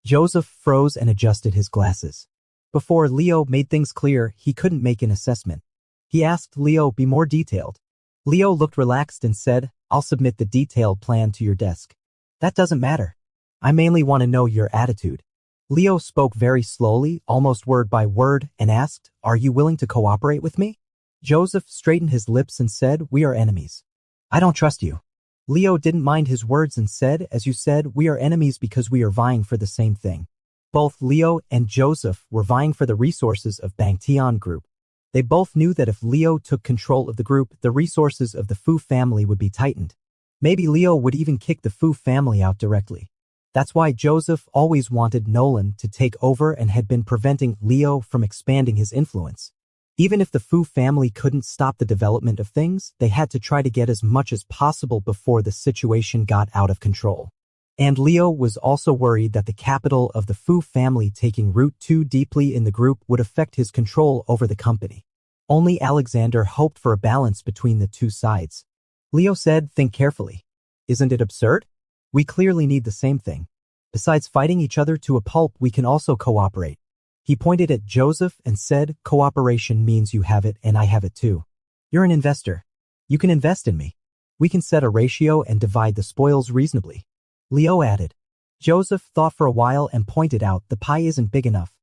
Joseph froze and adjusted his glasses. Before Leo made things clear, he couldn't make an assessment. He asked Leo be more detailed. Leo looked relaxed and said, I'll submit the detailed plan to your desk. That doesn't matter. I mainly want to know your attitude. Leo spoke very slowly, almost word by word, and asked, Are you willing to cooperate with me? Joseph straightened his lips and said, We are enemies. I don't trust you. Leo didn't mind his words and said, As you said, we are enemies because we are vying for the same thing. Both Leo and Joseph were vying for the resources of back.And group. They both knew that if Leo took control of the group, the resources of the Fu family would be tightened. Maybe Leo would even kick the Fu family out directly. That's why Joseph always wanted Nolan to take over and had been preventing Leo from expanding his influence. Even if the Fu family couldn't stop the development of things, they had to try to get as much as possible before the situation got out of control. And Leo was also worried that the capital of the Fu family taking root too deeply in the group would affect his control over the company. Only Alexander hoped for a balance between the two sides. Leo said, Think carefully. Isn't it absurd? We clearly need the same thing. Besides fighting each other to a pulp, we can also cooperate. He pointed at Joseph and said, Cooperation means you have it and I have it too. You're an investor. You can invest in me. We can set a ratio and divide the spoils reasonably. Leo added. Joseph thought for a while and pointed out the pie isn't big enough.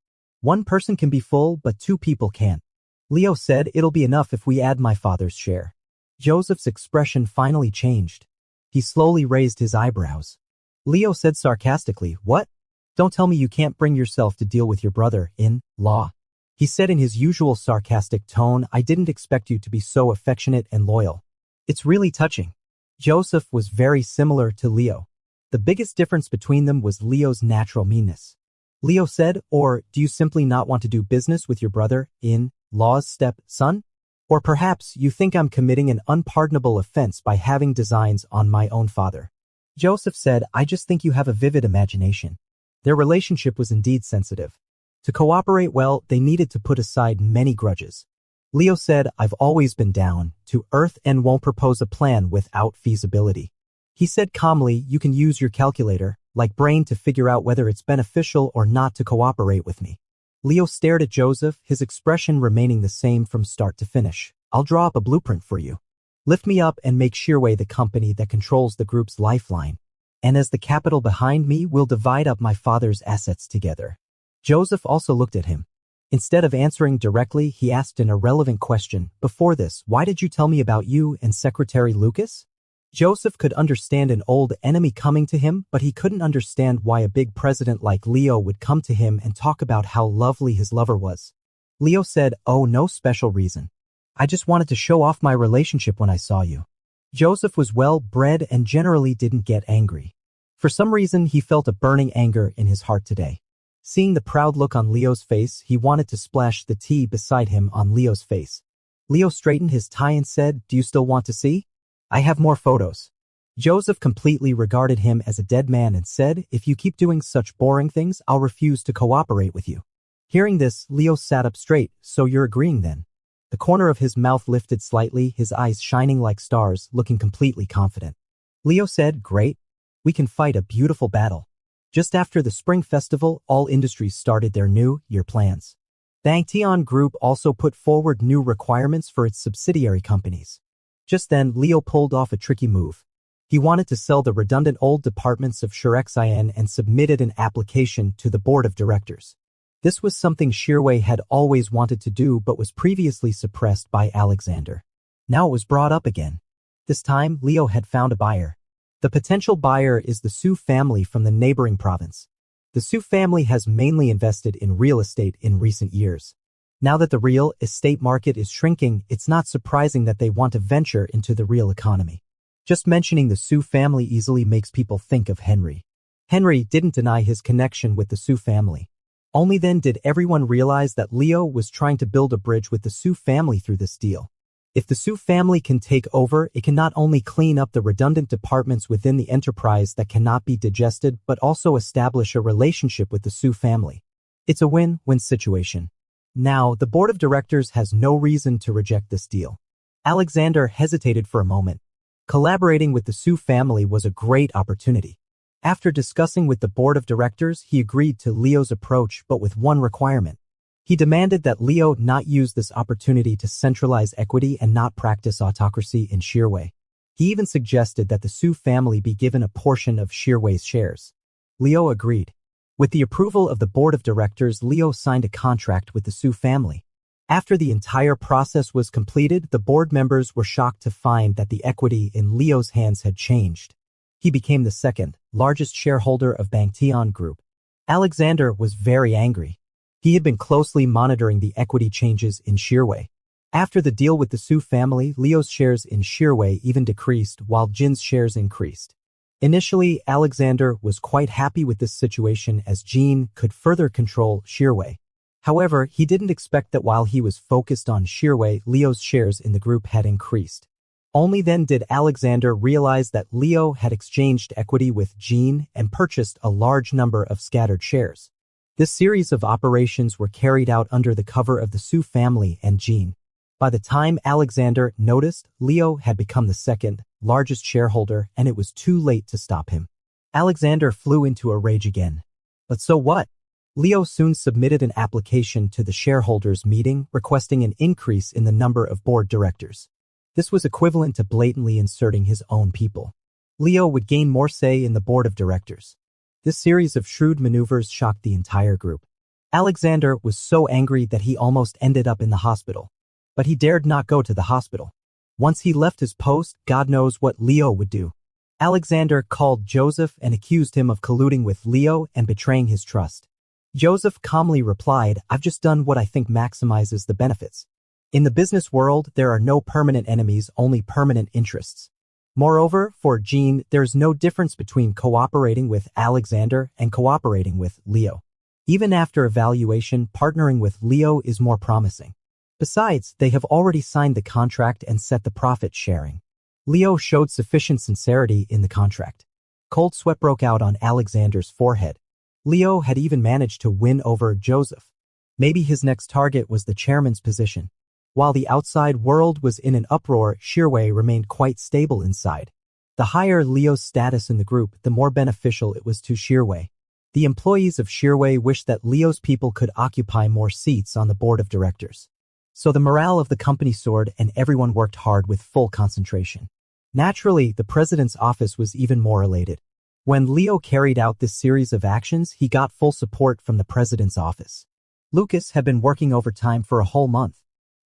One person can be full, but two people can't. Leo said, It'll be enough if we add my father's share. Joseph's expression finally changed. He slowly raised his eyebrows. Leo said sarcastically, What? Don't tell me you can't bring yourself to deal with your brother-in-law. He said in his usual sarcastic tone, I didn't expect you to be so affectionate and loyal. It's really touching. Joseph was very similar to Leo. The biggest difference between them was Leo's natural meanness. Leo said, Or do you simply not want to do business with your brother-in-law's stepson? Or perhaps you think I'm committing an unpardonable offense by having designs on my own father. Joseph said, I just think you have a vivid imagination. Their relationship was indeed sensitive. To cooperate well, they needed to put aside many grudges. Leo said, I've always been down to earth and won't propose a plan without feasibility. He said calmly, You can use your calculator, like brain, to figure out whether it's beneficial or not to cooperate with me. Leo stared at Joseph, his expression remaining the same from start to finish. I'll draw up a blueprint for you. Lift me up and make Shearway the company that controls the group's lifeline. And as the capital behind me, we'll divide up my father's assets together. Joseph also looked at him. Instead of answering directly, he asked an irrelevant question. Before this, why did you tell me about you and Secretary Lucas? Joseph could understand an old enemy coming to him, but he couldn't understand why a big president like Leo would come to him and talk about how lovely his lover was. Leo said, Oh, no special reason. I just wanted to show off my relationship when I saw you. Joseph was well-bred and generally didn't get angry. For some reason, he felt a burning anger in his heart today. Seeing the proud look on Leo's face, he wanted to splash the tea beside him on Leo's face. Leo straightened his tie and said, Do you still want to see? I have more photos. Joseph completely regarded him as a dead man and said, If you keep doing such boring things, I'll refuse to cooperate with you. Hearing this, Leo sat up straight. So you're agreeing then? The corner of his mouth lifted slightly, his eyes shining like stars, looking completely confident. Leo said, Great. We can fight a beautiful battle. Just after the Spring Festival, all industries started their new year plans. back.And Group also put forward new requirements for its subsidiary companies. Just then, Leo pulled off a tricky move. He wanted to sell the redundant old departments of blxin and submitted an application to the board of directors. This was something Shearway had always wanted to do but was previously suppressed by Alexander. Now it was brought up again. This time, Leo had found a buyer. The potential buyer is the Su family from the neighboring province. The Su family has mainly invested in real estate in recent years. Now that the real estate market is shrinking, it's not surprising that they want to venture into the real economy. Just mentioning the Su family easily makes people think of Henry. Henry didn't deny his connection with the Su family. Only then did everyone realize that Leo was trying to build a bridge with the Su family through this deal. If the Su family can take over, it can not only clean up the redundant departments within the enterprise that cannot be digested, but also establish a relationship with the Su family. It's a win-win situation. Now, the board of directors has no reason to reject this deal. Alexander hesitated for a moment. Collaborating with the Su family was a great opportunity. After discussing with the board of directors, he agreed to Leo's approach but with one requirement. He demanded that Leo not use this opportunity to centralize equity and not practice autocracy in Shearway. He even suggested that the Su family be given a portion of Shearway's shares. Leo agreed. With the approval of the board of directors, Leo signed a contract with the Su family. After the entire process was completed, the board members were shocked to find that the equity in Leo's hands had changed. He became the second largest shareholder of Bangtian Group. Alexander was very angry. He had been closely monitoring the equity changes in Shearway. After the deal with the Su family, Leo's shares in Shearway even decreased while Jin's shares increased. Initially, Alexander was quite happy with this situation as Jin could further control Shearway. However, he didn't expect that while he was focused on Shearway, Leo's shares in the group had increased. Only then did Alexander realize that Leo had exchanged equity with Jin and purchased a large number of scattered shares. This series of operations were carried out under the cover of the Su family and Jin. By the time Alexander noticed, Leo had become the second largest shareholder and it was too late to stop him. Alexander flew into a rage again. But so what? Leo soon submitted an application to the shareholders' meeting requesting an increase in the number of board directors. This was equivalent to blatantly inserting his own people. Leo would gain more say in the board of directors. This series of shrewd maneuvers shocked the entire group. Alexander was so angry that he almost ended up in the hospital. But he dared not go to the hospital. Once he left his post, God knows what Leo would do. Alexander called Joseph and accused him of colluding with Leo and betraying his trust. Joseph calmly replied, "I've just done what I think maximizes the benefits. In the business world, there are no permanent enemies, only permanent interests." Moreover, for Jin, there is no difference between cooperating with Alexander and cooperating with Leo. Even after evaluation, partnering with Leo is more promising. Besides, they have already signed the contract and set the profit sharing. Leo showed sufficient sincerity in the contract. Cold sweat broke out on Alexander's forehead. Leo had even managed to win over Joseph. Maybe his next target was the chairman's position. While the outside world was in an uproar, Shearway remained quite stable inside. The higher Leo's status in the group, the more beneficial it was to Shearway. The employees of Shearway wished that Leo's people could occupy more seats on the board of directors. So the morale of the company soared and everyone worked hard with full concentration. Naturally, the president's office was even more elated. When Leo carried out this series of actions, he got full support from the president's office. Lucas had been working overtime for a whole month.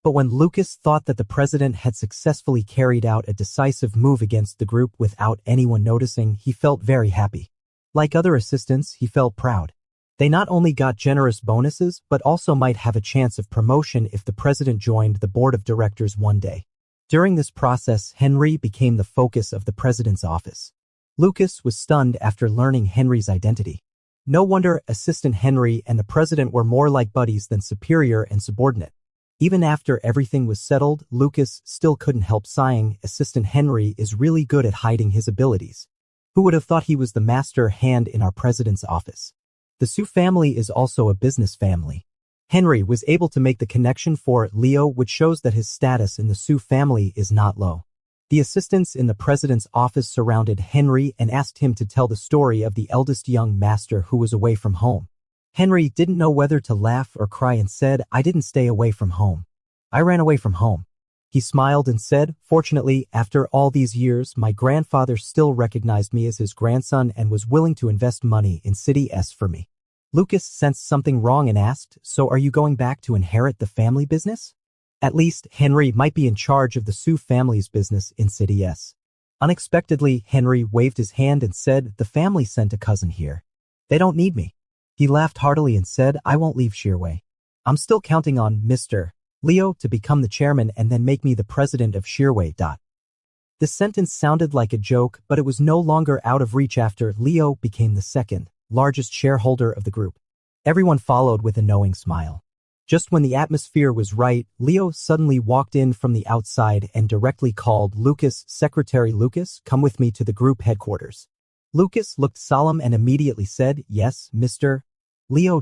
But when Lucas thought that the president had successfully carried out a decisive move against the group without anyone noticing, he felt very happy. Like other assistants, he felt proud. They not only got generous bonuses, but also might have a chance of promotion if the president joined the board of directors one day. During this process, Henry became the focus of the president's office. Lucas was stunned after learning Henry's identity. No wonder Assistant Henry and the president were more like buddies than superior and subordinate. Even after everything was settled, Lucas still couldn't help sighing. Assistant Henry is really good at hiding his abilities. Who would have thought he was the master hand in our president's office? The Su family is also a business family. Henry was able to make the connection for Leo, which shows that his status in the Su family is not low. The assistants in the president's office surrounded Henry and asked him to tell the story of the eldest young master who was away from home. Henry didn't know whether to laugh or cry and said, "I didn't stay away from home. I ran away from home." He smiled and said, "Fortunately, after all these years, my grandfather still recognized me as his grandson and was willing to invest money in City S for me." Lucas sensed something wrong and asked, "So are you going back to inherit the family business?" At least, Henry might be in charge of the Su family's business in City S. Unexpectedly, Henry waved his hand and said, "The family sent a cousin here. They don't need me." He laughed heartily and said, "I won't leave Shearway. I'm still counting on Mr. Leo to become the chairman and then make me the president of Shearway. This sentence sounded like a joke, but it was no longer out of reach after Leo became the second largest shareholder of the group. Everyone followed with a knowing smile. Just when the atmosphere was right, Leo suddenly walked in from the outside and directly called Lucas. "Secretary Lucas, come with me to the group headquarters." Lucas looked solemn and immediately said, "Yes, Mr. Leo.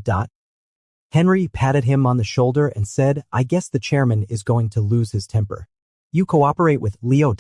Henry patted him on the shoulder and said, "I guess the chairman is going to lose his temper. You cooperate with Leo.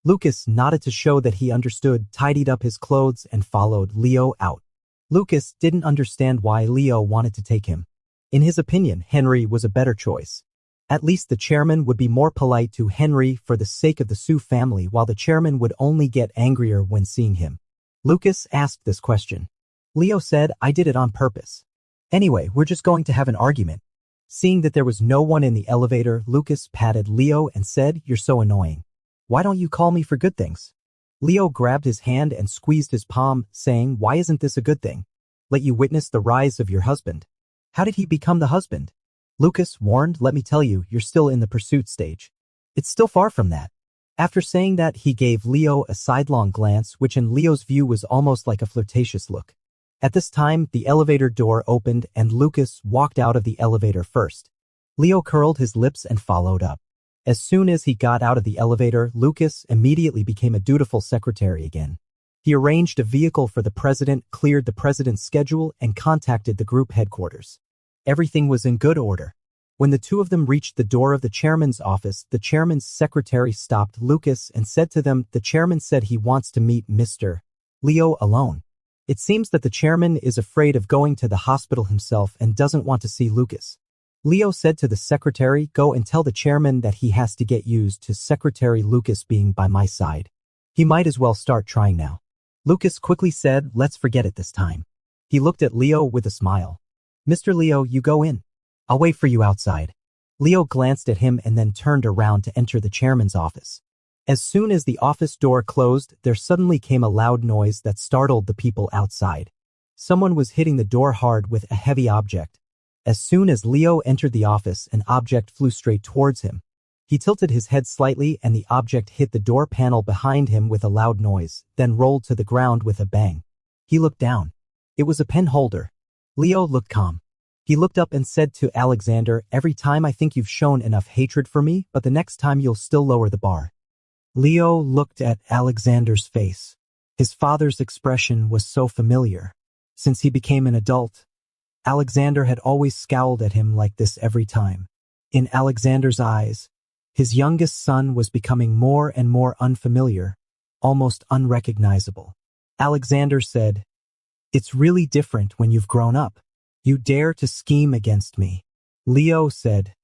Lucas nodded to show that he understood, tidied up his clothes, and followed Leo out. Lucas didn't understand why Leo wanted to take him. In his opinion, Henry was a better choice. At least the chairman would be more polite to Henry for the sake of the Sue family, while the chairman would only get angrier when seeing him. Lucas asked this question. Leo said, "I did it on purpose. Anyway, we're just going to have an argument." Seeing that there was no one in the elevator, Lucas patted Leo and said, "You're so annoying. Why don't you call me for good things?" Leo grabbed his hand and squeezed his palm, saying, "Why isn't this a good thing? Let you witness the rise of your husband." "How did he become the husband?" Lucas warned, "Let me tell you, you're still in the pursuit stage. It's still far from that." After saying that, he gave Leo a sidelong glance, which in Leo's view was almost like a flirtatious look. At this time, the elevator door opened and Lucas walked out of the elevator first. Leo curled his lips and followed up. As soon as he got out of the elevator, Lucas immediately became a dutiful secretary again. He arranged a vehicle for the president, cleared the president's schedule, and contacted the group headquarters. Everything was in good order. When the two of them reached the door of the chairman's office, the chairman's secretary stopped Lucas and said to them, "The chairman said he wants to meet Mr. Leo alone. It seems that the chairman is afraid of going to the hospital himself and doesn't want to see Lucas." Leo said to the secretary, "Go and tell the chairman that he has to get used to Secretary Lucas being by my side. He might as well start trying now." Lucas quickly said, "Let's forget it this time." He looked at Leo with a smile. "Mr. Leo, you go in. I'll wait for you outside." Leo glanced at him and then turned around to enter the chairman's office. As soon as the office door closed, there suddenly came a loud noise that startled the people outside. Someone was hitting the door hard with a heavy object. As soon as Leo entered the office, an object flew straight towards him. He tilted his head slightly and the object hit the door panel behind him with a loud noise, then rolled to the ground with a bang. He looked down. It was a pen holder. Leo looked calm. He looked up and said to Alexander, "Every time I think you've shown enough hatred for me, but the next time you'll still lower the bar." Leo looked at Alexander's face. His father's expression was so familiar. Since he became an adult, Alexander had always scowled at him like this every time. In Alexander's eyes, his youngest son was becoming more and more unfamiliar, almost unrecognizable. Alexander said, "It's really different when you've grown up. You dare to scheme against me." Leo said,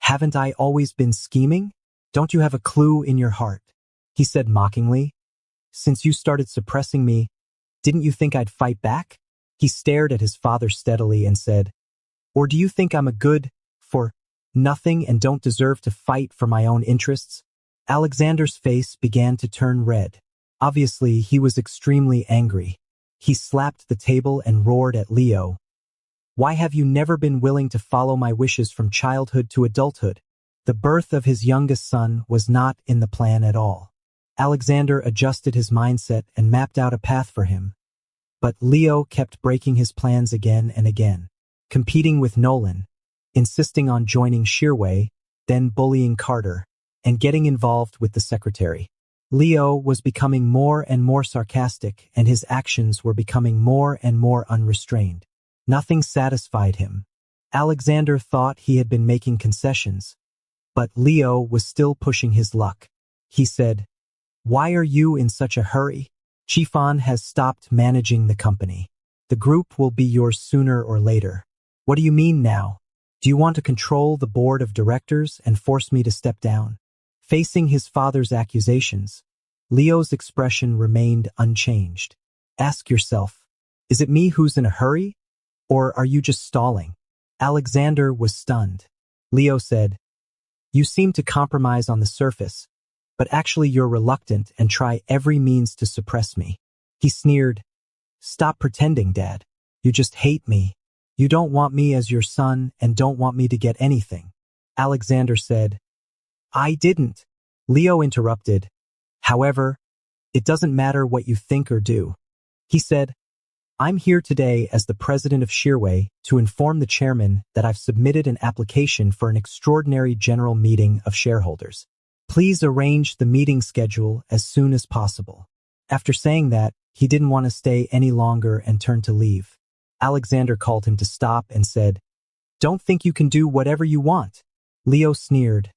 "Haven't I always been scheming? Don't you have a clue in your heart?" He said mockingly, "Since you started suppressing me, didn't you think I'd fight back?" He stared at his father steadily and said, "Or do you think I'm a good for nothing and don't deserve to fight for my own interests?" Alexander's face began to turn red. Obviously, he was extremely angry. He slapped the table and roared at Leo, "Why have you never been willing to follow my wishes from childhood to adulthood?" The birth of his youngest son was not in the plan at all. Alexander adjusted his mindset and mapped out a path for him. But Leo kept breaking his plans again and again, competing with Nolan, insisting on joining Shearway, then bullying Carter, and getting involved with the secretary. Leo was becoming more and more sarcastic, and his actions were becoming more and more unrestrained. Nothing satisfied him. Alexander thought he had been making concessions, but Leo was still pushing his luck. He said, "Why are you in such a hurry? Chiffon has stopped managing the company. The group will be yours sooner or later. What do you mean now? Do you want to control the board of directors and force me to step down?" Facing his father's accusations, Leo's expression remained unchanged. "Ask yourself, is it me who's in a hurry? Or are you just stalling?" Alexander was stunned. Leo said, "You seem to compromise on the surface, but actually you're reluctant and try every means to suppress me." He sneered, "Stop pretending, Dad. You just hate me. You don't want me as your son and don't want me to get anything." Alexander said, "I didn't." Leo interrupted, "However, it doesn't matter what you think or do." He said, "I'm here today as the president of Shearway to inform the chairman that I've submitted an application for an extraordinary general meeting of shareholders. Please arrange the meeting schedule as soon as possible." After saying that, he didn't want to stay any longer and turned to leave. Alexander called him to stop and said, "Don't think you can do whatever you want." Leo sneered,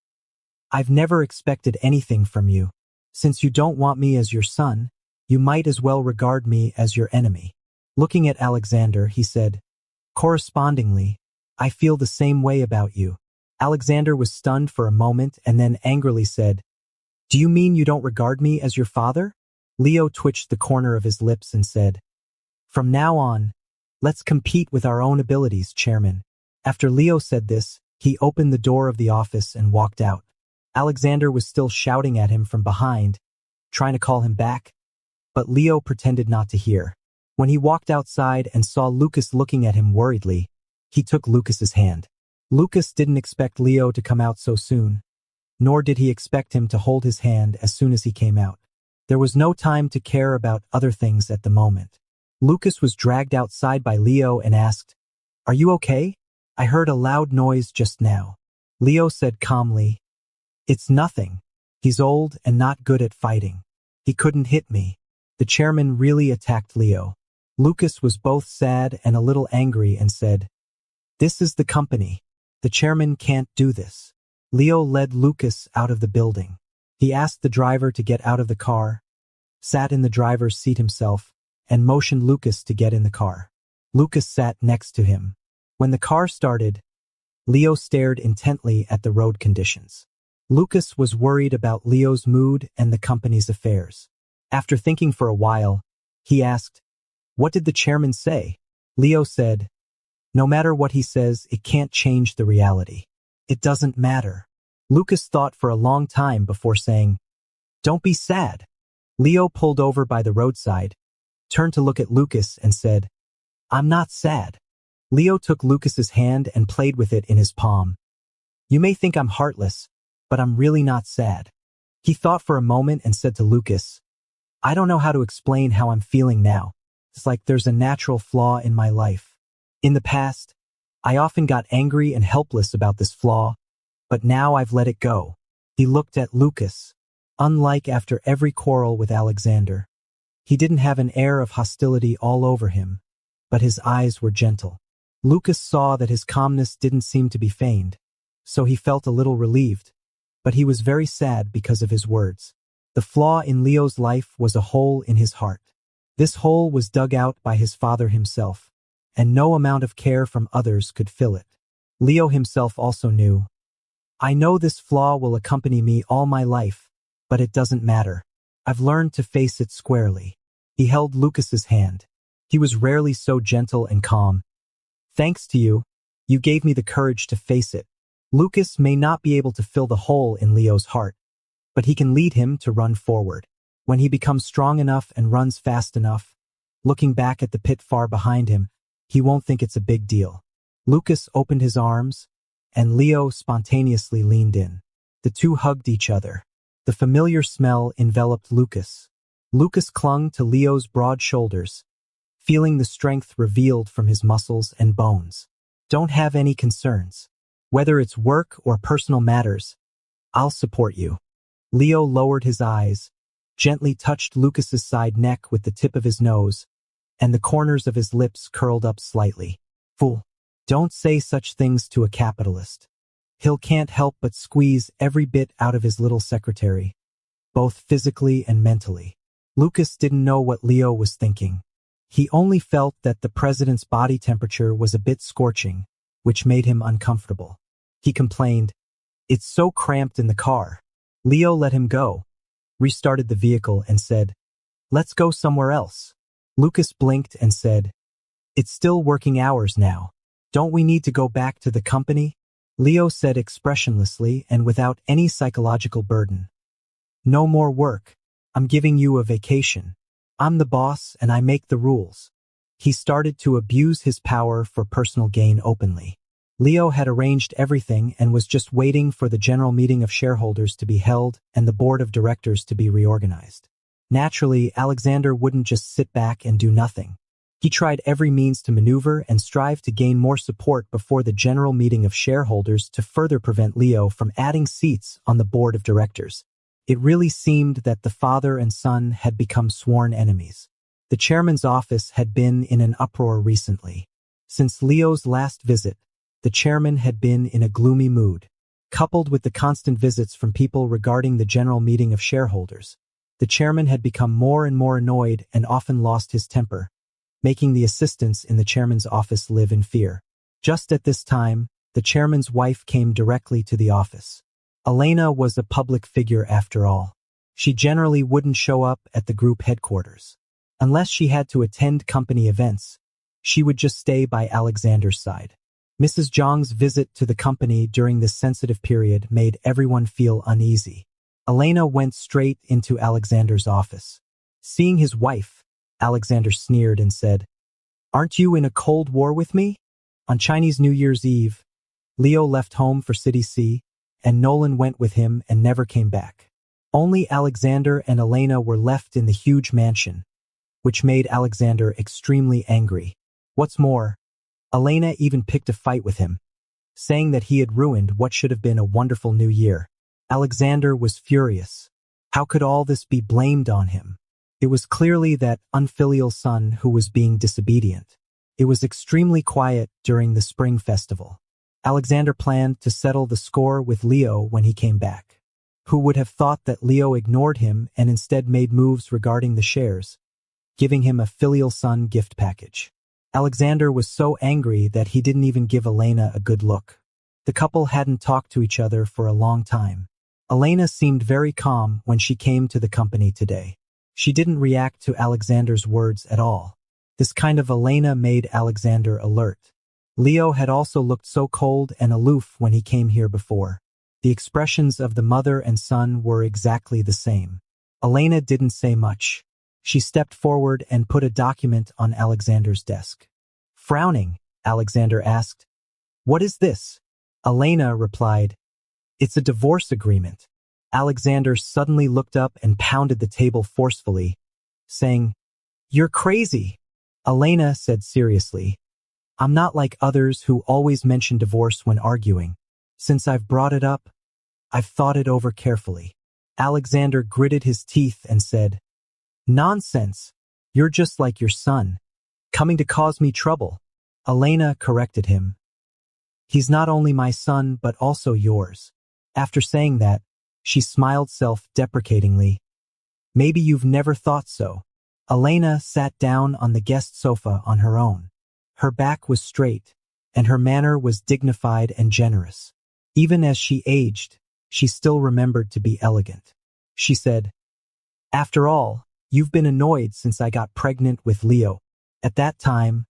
"I've never expected anything from you. Since you don't want me as your son, you might as well regard me as your enemy. Looking at Alexander, he said, correspondingly, I feel the same way about you. Alexander was stunned for a moment and then angrily said, do you mean you don't regard me as your father? Leo twitched the corner of his lips and said, from now on, let's compete with our own abilities, Chairman. After Leo said this, he opened the door of the office and walked out. Alexander was still shouting at him from behind, trying to call him back, but Leo pretended not to hear. When he walked outside and saw Lucas looking at him worriedly, he took Lucas's hand. Lucas didn't expect Leo to come out so soon, nor did he expect him to hold his hand as soon as he came out. There was no time to care about other things at the moment. Lucas was dragged outside by Leo and asked, are you okay? I heard a loud noise just now. Leo said calmly, it's nothing. He's old and not good at fighting. He couldn't hit me. The chairman really attacked Leo. Lucas was both sad and a little angry and said, this is the company. The chairman can't do this. Leo led Lucas out of the building. He asked the driver to get out of the car, sat in the driver's seat himself, and motioned Lucas to get in the car. Lucas sat next to him. When the car started, Leo stared intently at the road conditions. Lucas was worried about Leo's mood and the company's affairs. After thinking for a while, he asked, what did the chairman say? Leo said, no matter what he says, it can't change the reality. It doesn't matter. Lucas thought for a long time before saying, don't be sad. Leo pulled over by the roadside, turned to look at Lucas and said, I'm not sad. Leo took Lucas's hand and played with it in his palm. You may think I'm heartless, but I'm really not sad. He thought for a moment and said to Lucas, I don't know how to explain how I'm feeling now. It's like there's a natural flaw in my life. In the past, I often got angry and helpless about this flaw, but now I've let it go. He looked at Lucas. Unlike after every quarrel with Alexander, he didn't have an air of hostility all over him, but his eyes were gentle. Lucas saw that his calmness didn't seem to be feigned, so he felt a little relieved, but he was very sad because of his words. The flaw in Leo's life was a hole in his heart. This hole was dug out by his father himself, and no amount of care from others could fill it. Leo himself also knew, I know this flaw will accompany me all my life, but it doesn't matter. I've learned to face it squarely. He held Lucas's hand. He was rarely so gentle and calm. Thanks to you, you gave me the courage to face it. Lucas may not be able to fill the hole in Leo's heart, but he can lead him to run forward. When he becomes strong enough and runs fast enough, looking back at the pit far behind him, he won't think it's a big deal. Lucas opened his arms, and Leo spontaneously leaned in. The two hugged each other. The familiar smell enveloped Lucas. Lucas clung to Leo's broad shoulders, feeling the strength revealed from his muscles and bones. Don't have any concerns. Whether it's work or personal matters, I'll support you. Leo lowered his eyes, gently touched Lucas's side neck with the tip of his nose, and the corners of his lips curled up slightly. Fool. Don't say such things to a capitalist. He can't help but squeeze every bit out of his little secretary, both physically and mentally. Lucas didn't know what Leo was thinking. He only felt that the president's body temperature was a bit scorching, which made him uncomfortable. He complained, it's so cramped in the car. Leo let him go, restarted the vehicle and said, let's go somewhere else. Lucas blinked and said, it's still working hours now. Don't we need to go back to the company? Leo said expressionlessly and without any psychological burden. No more work. I'm giving you a vacation. I'm the boss and I make the rules. He started to abuse his power for personal gain openly. Leo had arranged everything and was just waiting for the general meeting of shareholders to be held and the board of directors to be reorganized. Naturally, Alexander wouldn't just sit back and do nothing. He tried every means to maneuver and strive to gain more support before the general meeting of shareholders to further prevent Leo from adding seats on the board of directors. It really seemed that the father and son had become sworn enemies. The chairman's office had been in an uproar recently. Since Leo's last visit, the chairman had been in a gloomy mood. Coupled with the constant visits from people regarding the general meeting of shareholders, The chairman had become more and more annoyed and often lost his temper, making the assistants in the chairman's office live in fear. Just at this time, the chairman's wife came directly to the office. Elena was a public figure after all. She generally wouldn't show up at the group headquarters. Unless she had to attend company events, she would just stay by Alexander's side. Mrs. Zhang's visit to the company during this sensitive period made everyone feel uneasy. Elena went straight into Alexander's office. Seeing his wife, Alexander sneered and said, "Aren't you in a cold war with me?" On Chinese New Year's Eve, Leo left home for City C, and Nolan went with him and never came back. Only Alexander and Elena were left in the huge mansion, which made Alexander extremely angry. What's more, Elena even picked a fight with him, saying that he had ruined what should have been a wonderful new year. Alexander was furious. How could all this be blamed on him? It was clearly that unfilial son who was being disobedient. It was extremely quiet during the spring festival. Alexander planned to settle the score with Leo when he came back. Who would have thought that Leo ignored him and instead made moves regarding the shares, giving him a filial son gift package? Alexander was so angry that he didn't even give Elena a good look. The couple hadn't talked to each other for a long time. Elena seemed very calm when she came to the company today. She didn't react to Alexander's words at all. This kind of Elena made Alexander alert. Leo had also looked so cold and aloof when he came here before. The expressions of the mother and son were exactly the same. Elena didn't say much. She stepped forward and put a document on Alexander's desk. Frowning, Alexander asked, "What is this?" Elena replied, "It's a divorce agreement." Alexander suddenly looked up and pounded the table forcefully, saying, "You're crazy." Elena said seriously, "I'm not like others who always mention divorce when arguing. Since I've brought it up, I've thought it over carefully." Alexander gritted his teeth and said, "Nonsense. You're just like your son, coming to cause me trouble." Elena corrected him. "He's not only my son but also yours." After saying that, she smiled self-deprecatingly. "Maybe you've never thought so." Elena sat down on the guest sofa on her own. Her back was straight, and her manner was dignified and generous. Even as she aged, she still remembered to be elegant. She said, "After all, you've been annoyed since I got pregnant with Leo." At that time,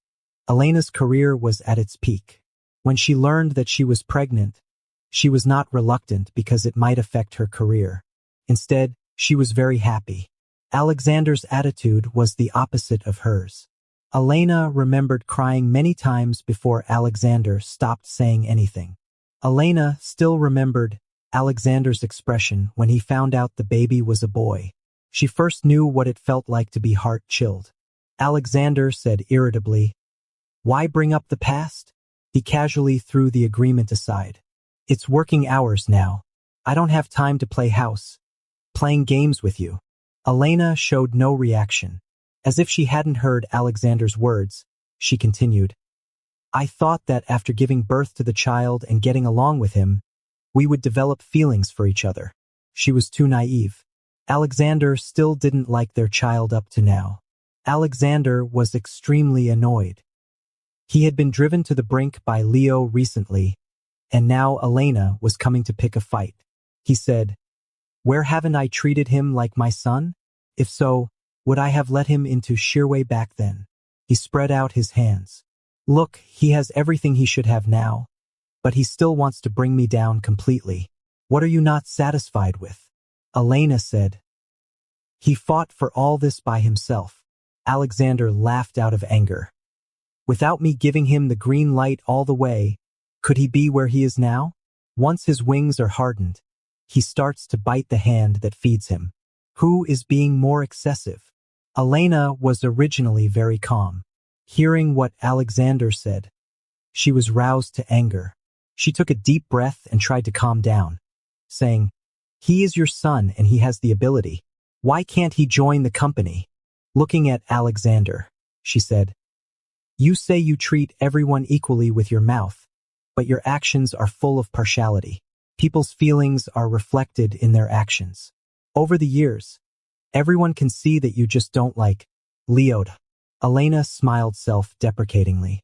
Elena's career was at its peak. When she learned that she was pregnant, she was not reluctant because it might affect her career. Instead, she was very happy. Alexander's attitude was the opposite of hers. Elena remembered crying many times before Alexander stopped saying anything. Elena still remembered Alexander's expression when he found out the baby was a boy. She first knew what it felt like to be heart-chilled. Alexander said irritably, "Why bring up the past?" He casually threw the agreement aside. "It's working hours now. I don't have time to play house. Playing games with you." Elena showed no reaction. As if she hadn't heard Alexander's words, she continued, "I thought that after giving birth to the child and getting along with him, we would develop feelings for each other." She was too naive. Alexander still didn't like their child up to now. Alexander was extremely annoyed. He had been driven to the brink by Leo recently, and now Elena was coming to pick a fight. He said, "Where haven't I treated him like my son? If so, would I have let him into Shirway back then?" He spread out his hands. "Look, he has everything he should have now, but he still wants to bring me down completely. What are you not satisfied with?" Elena said, "He fought for all this by himself." Alexander laughed out of anger. "Without me giving him the green light all the way, could he be where he is now? Once his wings are hardened, he starts to bite the hand that feeds him. Who is being more excessive?" Elena was originally very calm. Hearing what Alexander said, she was roused to anger. She took a deep breath and tried to calm down, saying, "He is your son and he has the ability. Why can't he join the company?" Looking at Alexander, she said, "You say you treat everyone equally with your mouth, but your actions are full of partiality. People's feelings are reflected in their actions. Over the years, Everyone can see that you just don't like Leo. Elena smiled self-deprecatingly.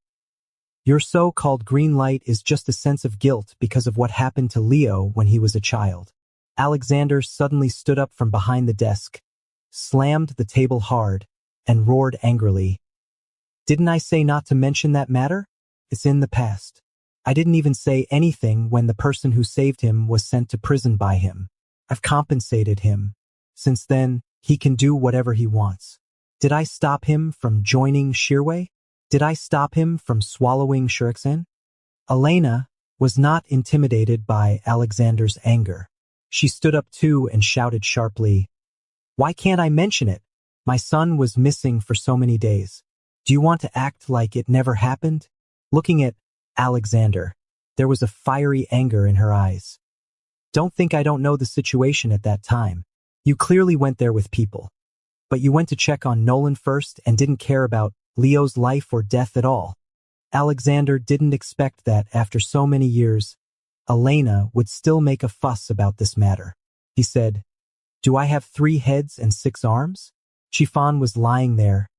Your so-called green light is just a sense of guilt because of what happened to Leo when he was a child. Alexander suddenly stood up from behind the desk, slammed the table hard, and roared angrily. Didn't I say not to mention that matter? It's in the past. I didn't even say anything when the person who saved him was sent to prison by him. I've compensated him. Since then, he can do whatever he wants. Did I stop him from joining Shirway? Did I stop him from swallowing Shirksen? Elena was not intimidated by Alexander's anger. She stood up too and shouted sharply, Why can't I mention it? My son was missing for so many days. Do you want to act like it never happened? Looking at Alexander, there was a fiery anger in her eyes. Don't think I don't know the situation at that time. You clearly went there with people. But you went to check on Nolan first and didn't care about Leo's life or death at all. Alexander didn't expect that after so many years, Elena would still make a fuss about this matter. He said, Do I have 3 heads and 6 arms? Chiffon was lying there,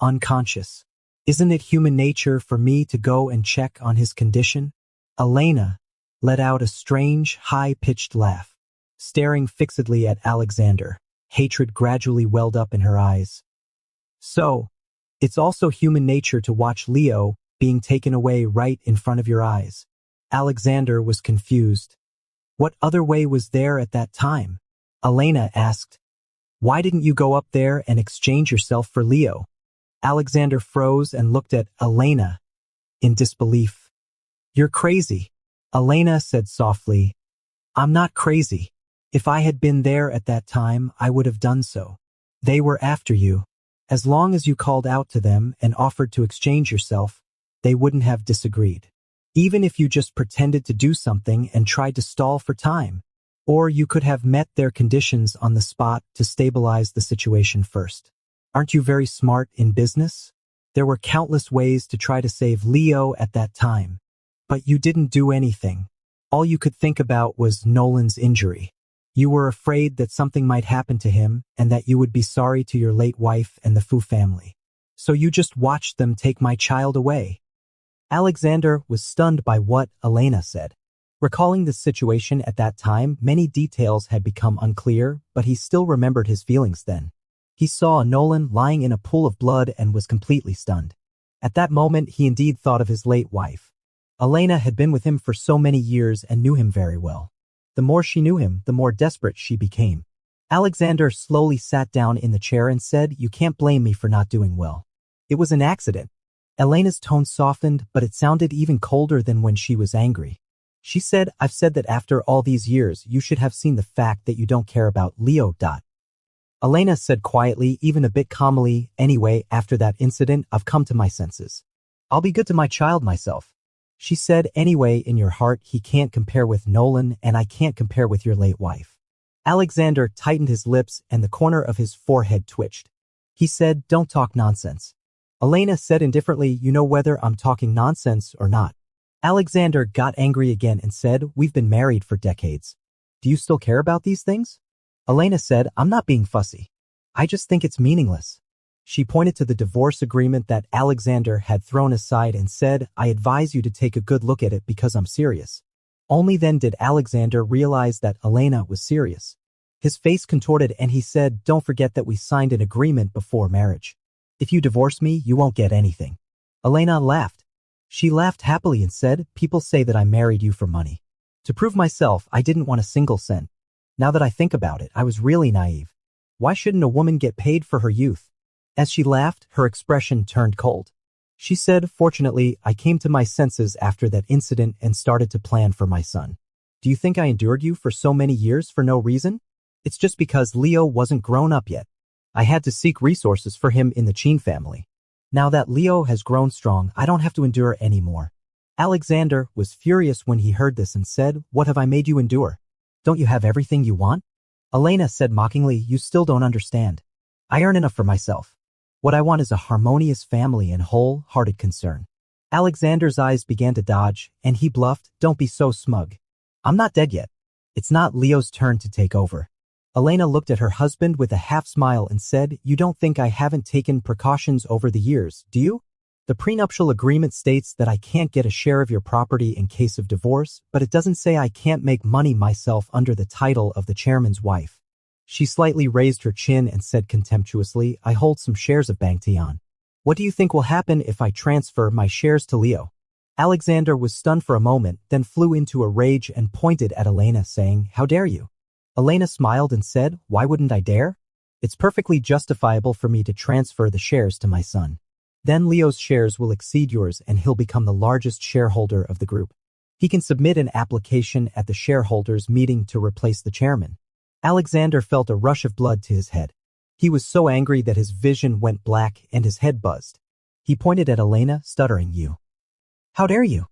unconscious. Isn't it human nature for me to go and check on his condition? Elena let out a strange, high-pitched laugh, staring fixedly at Alexander. Hatred gradually welled up in her eyes. So, it's also human nature to watch Leo being taken away right in front of your eyes. Alexander was confused. What other way was there at that time? Elena asked. Why didn't you go up there and exchange yourself for Leo? Alexander froze and looked at Elena in disbelief. You're crazy, Elena said softly. I'm not crazy. If I had been there at that time, I would have done so. They were after you. As long as you called out to them and offered to exchange yourself, they wouldn't have disagreed. Even if you just pretended to do something and tried to stall for time. Or you could have met their conditions on the spot to stabilize the situation first. Aren't you very smart in business? There were countless ways to try to save Leo at that time. But you didn't do anything. All you could think about was Nolan's injury. You were afraid that something might happen to him and that you would be sorry to your late wife and the Fu family. So you just watched them take my child away. Alexander was stunned by what Elena said. Recalling the situation at that time, many details had become unclear, but he still remembered his feelings then. He saw Nolan lying in a pool of blood and was completely stunned. At that moment, he indeed thought of his late wife. Elena had been with him for so many years and knew him very well. The more she knew him, the more desperate she became. Alexander slowly sat down in the chair and said, You can't blame me for not doing well. It was an accident. Elena's tone softened, but it sounded even colder than when she was angry. She said, I've said that after all these years, you should have seen the fact that you don't care about Leo. Elena said quietly, even a bit calmly, Anyway, after that incident, I've come to my senses. I'll be good to my child myself. She said, Anyway, in your heart, he can't compare with Nolan, and I can't compare with your late wife. Alexander tightened his lips and the corner of his forehead twitched. He said, Don't talk nonsense. Elena said indifferently, You know whether I'm talking nonsense or not. Alexander got angry again and said, We've been married for decades. Do you still care about these things? Elena said, I'm not being fussy. I just think it's meaningless. She pointed to the divorce agreement that Alexander had thrown aside and said, I advise you to take a good look at it because I'm serious. Only then did Alexander realize that Elena was serious. His face contorted and he said, Don't forget that we signed an agreement before marriage. If you divorce me, you won't get anything. Elena laughed. She laughed happily and said, People say that I married you for money. To prove myself, I didn't want a single cent. Now that I think about it, I was really naive. Why shouldn't a woman get paid for her youth? As she laughed, her expression turned cold. She said, Fortunately, I came to my senses after that incident and started to plan for my son. Do you think I endured you for so many years for no reason? It's just because Leo wasn't grown up yet. I had to seek resources for him in the Qin family. Now that Leo has grown strong, I don't have to endure anymore. Alexander was furious when he heard this and said, What have I made you endure? Don't you have everything you want? Elena said mockingly, You still don't understand. I earn enough for myself. What I want is a harmonious family and whole-hearted concern. Alexander's eyes began to dodge, and he bluffed, Don't be so smug. I'm not dead yet. It's not Leo's turn to take over. Elena looked at her husband with a half-smile and said, "You don't think I haven't taken precautions over the years, do you? The prenuptial agreement states that I can't get a share of your property in case of divorce, but it doesn't say I can't make money myself under the title of the chairman's wife." She slightly raised her chin and said contemptuously, "I hold some shares of blcommunity. What do you think will happen if I transfer my shares to Leo?" Alexander was stunned for a moment, then flew into a rage and pointed at Elena, saying, "How dare you?" Elena smiled and said, "Why wouldn't I dare? It's perfectly justifiable for me to transfer the shares to my son. Then Leo's shares will exceed yours and he'll become the largest shareholder of the group. He can submit an application at the shareholders' meeting to replace the chairman." Alexander felt a rush of blood to his head. He was so angry that his vision went black and his head buzzed. He pointed at Elena, stuttering, "You. How dare you?"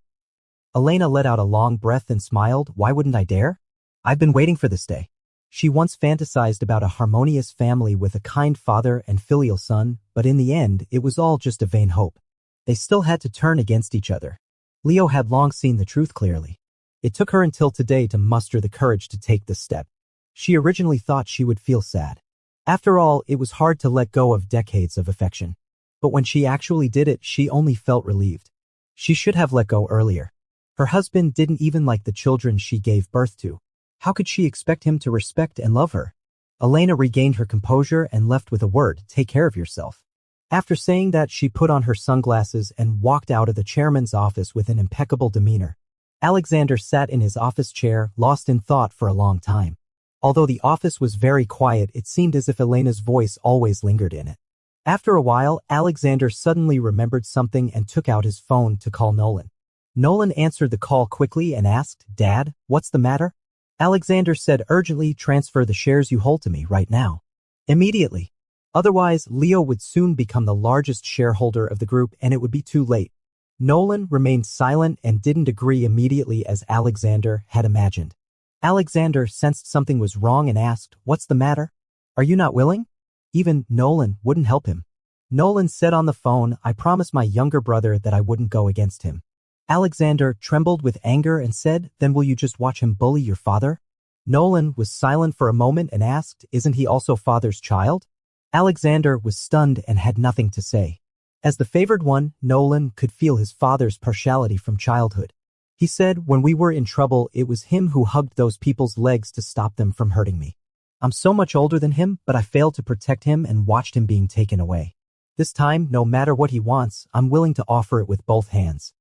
Elena let out a long breath and smiled. "Why wouldn't I dare? I've been waiting for this day." She once fantasized about a harmonious family with a kind father and filial son, but in the end, it was all just a vain hope. They still had to turn against each other. Leo had long seen the truth clearly. It took her until today to muster the courage to take this step. She originally thought she would feel sad. After all, it was hard to let go of decades of affection. But when she actually did it, she only felt relieved. She should have let go earlier. Her husband didn't even like the children she gave birth to. How could she expect him to respect and love her? Elena regained her composure and left with a word, "Take care of yourself." After saying that, she put on her sunglasses and walked out of the chairman's office with an impeccable demeanor. Alexander sat in his office chair, lost in thought for a long time. Although the office was very quiet, it seemed as if Elena's voice always lingered in it. After a while, Alexander suddenly remembered something and took out his phone to call Nolan. Nolan answered the call quickly and asked, "Dad, what's the matter?" Alexander said urgently, "Transfer the shares you hold to me right now. Immediately. Otherwise, Leo would soon become the largest shareholder of the group and it would be too late." Nolan remained silent and didn't agree immediately as Alexander had imagined. Alexander sensed something was wrong and asked, "What's the matter? Are you not willing?" Even Nolan wouldn't help him. Nolan said on the phone, "I promised my younger brother that I wouldn't go against him." Alexander trembled with anger and said, "Then will you just watch him bully your father?" Nolan was silent for a moment and asked, "Isn't he also father's child?" Alexander was stunned and had nothing to say. As the favored one, Nolan could feel his father's partiality from childhood. He said, "When we were in trouble, it was him who hugged those people's legs to stop them from hurting me. I'm so much older than him, but I failed to protect him and watched him being taken away. This time, no matter what he wants, I'm willing to offer it with both hands."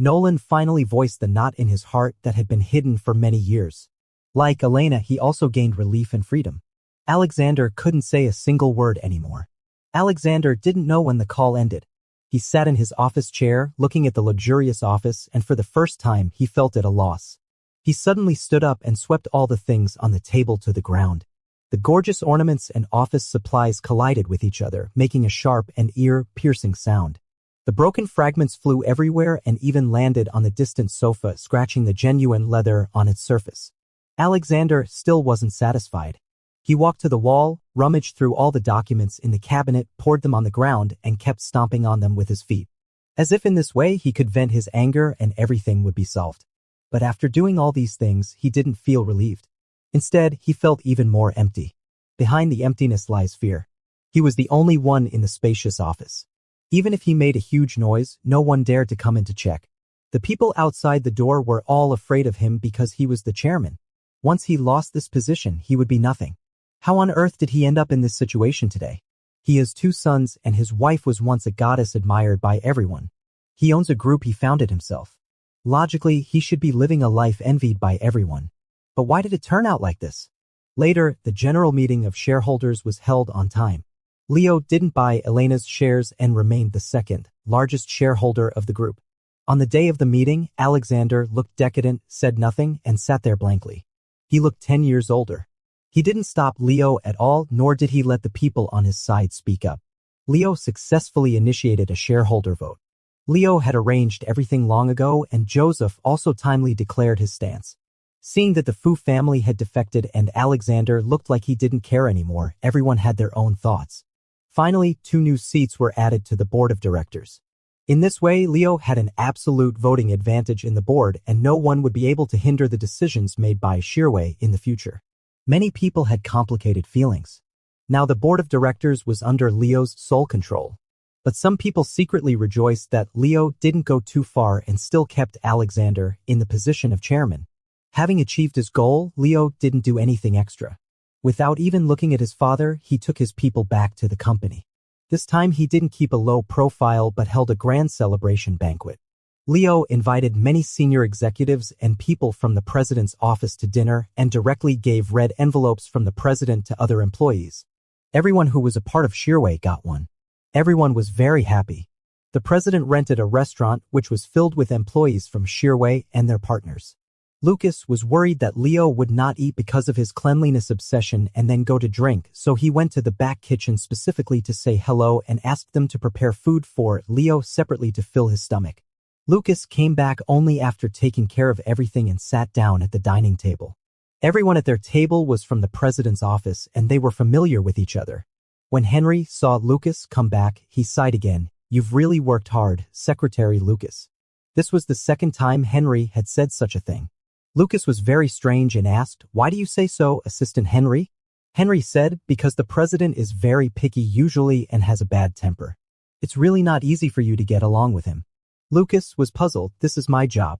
Nolan finally voiced the knot in his heart that had been hidden for many years. Like Elena, he also gained relief and freedom. Alexander couldn't say a single word anymore. Alexander didn't know when the call ended. He sat in his office chair, looking at the luxurious office, and for the first time, he felt at a loss. He suddenly stood up and swept all the things on the table to the ground. The gorgeous ornaments and office supplies collided with each other, making a sharp and ear-piercing sound. The broken fragments flew everywhere and even landed on the distant sofa, scratching the genuine leather on its surface. Alexander still wasn't satisfied. He walked to the wall, rummaged through all the documents in the cabinet, poured them on the ground, and kept stomping on them with his feet. As if in this way he could vent his anger and everything would be solved. But after doing all these things, he didn't feel relieved. Instead, he felt even more empty. Behind the emptiness lies fear. He was the only one in the spacious office. Even if he made a huge noise, no one dared to come in to check. The people outside the door were all afraid of him because he was the chairman. Once he lost this position, he would be nothing. How on earth did he end up in this situation today? He has 2 sons and his wife was once a goddess admired by everyone. He owns a group he founded himself. Logically, he should be living a life envied by everyone. But why did it turn out like this? Later, the general meeting of shareholders was held on time. Leo didn't buy Elena's shares and remained the second largest shareholder of the group. On the day of the meeting, Alexander looked decadent, said nothing, and sat there blankly. He looked 10 years older. He didn't stop Leo at all, nor did he let the people on his side speak up. Leo successfully initiated a shareholder vote. Leo had arranged everything long ago, and Joseph also timely declared his stance. Seeing that the Fu family had defected and Alexander looked like he didn't care anymore, everyone had their own thoughts. Finally, 2 new seats were added to the board of directors. In this way, Leo had an absolute voting advantage in the board and no one would be able to hinder the decisions made by Shirway in the future. Many people had complicated feelings. Now the board of directors was under Leo's sole control. But some people secretly rejoiced that Leo didn't go too far and still kept Alexander in the position of chairman. Having achieved his goal, Leo didn't do anything extra. Without even looking at his father, he took his people back to the company. This time he didn't keep a low profile but held a grand celebration banquet. Leo invited many senior executives and people from the president's office to dinner and directly gave red envelopes from the president to other employees. Everyone who was a part of Yaoi got one. Everyone was very happy. The president rented a restaurant which was filled with employees from Yaoi and their partners. Lucas was worried that Leo would not eat because of his cleanliness obsession and then go to drink, so he went to the back kitchen specifically to say hello and asked them to prepare food for Leo separately to fill his stomach. Lucas came back only after taking care of everything and sat down at the dining table. Everyone at their table was from the president's office and they were familiar with each other. When Henry saw Lucas come back, he sighed again. "You've really worked hard, Secretary Lucas." This was the second time Henry had said such a thing. Lucas was very strange and asked, "Why do you say so, Assistant Henry?" Henry said, "Because the president is very picky usually and has a bad temper. It's really not easy for you to get along with him." Lucas was puzzled. "This is my job.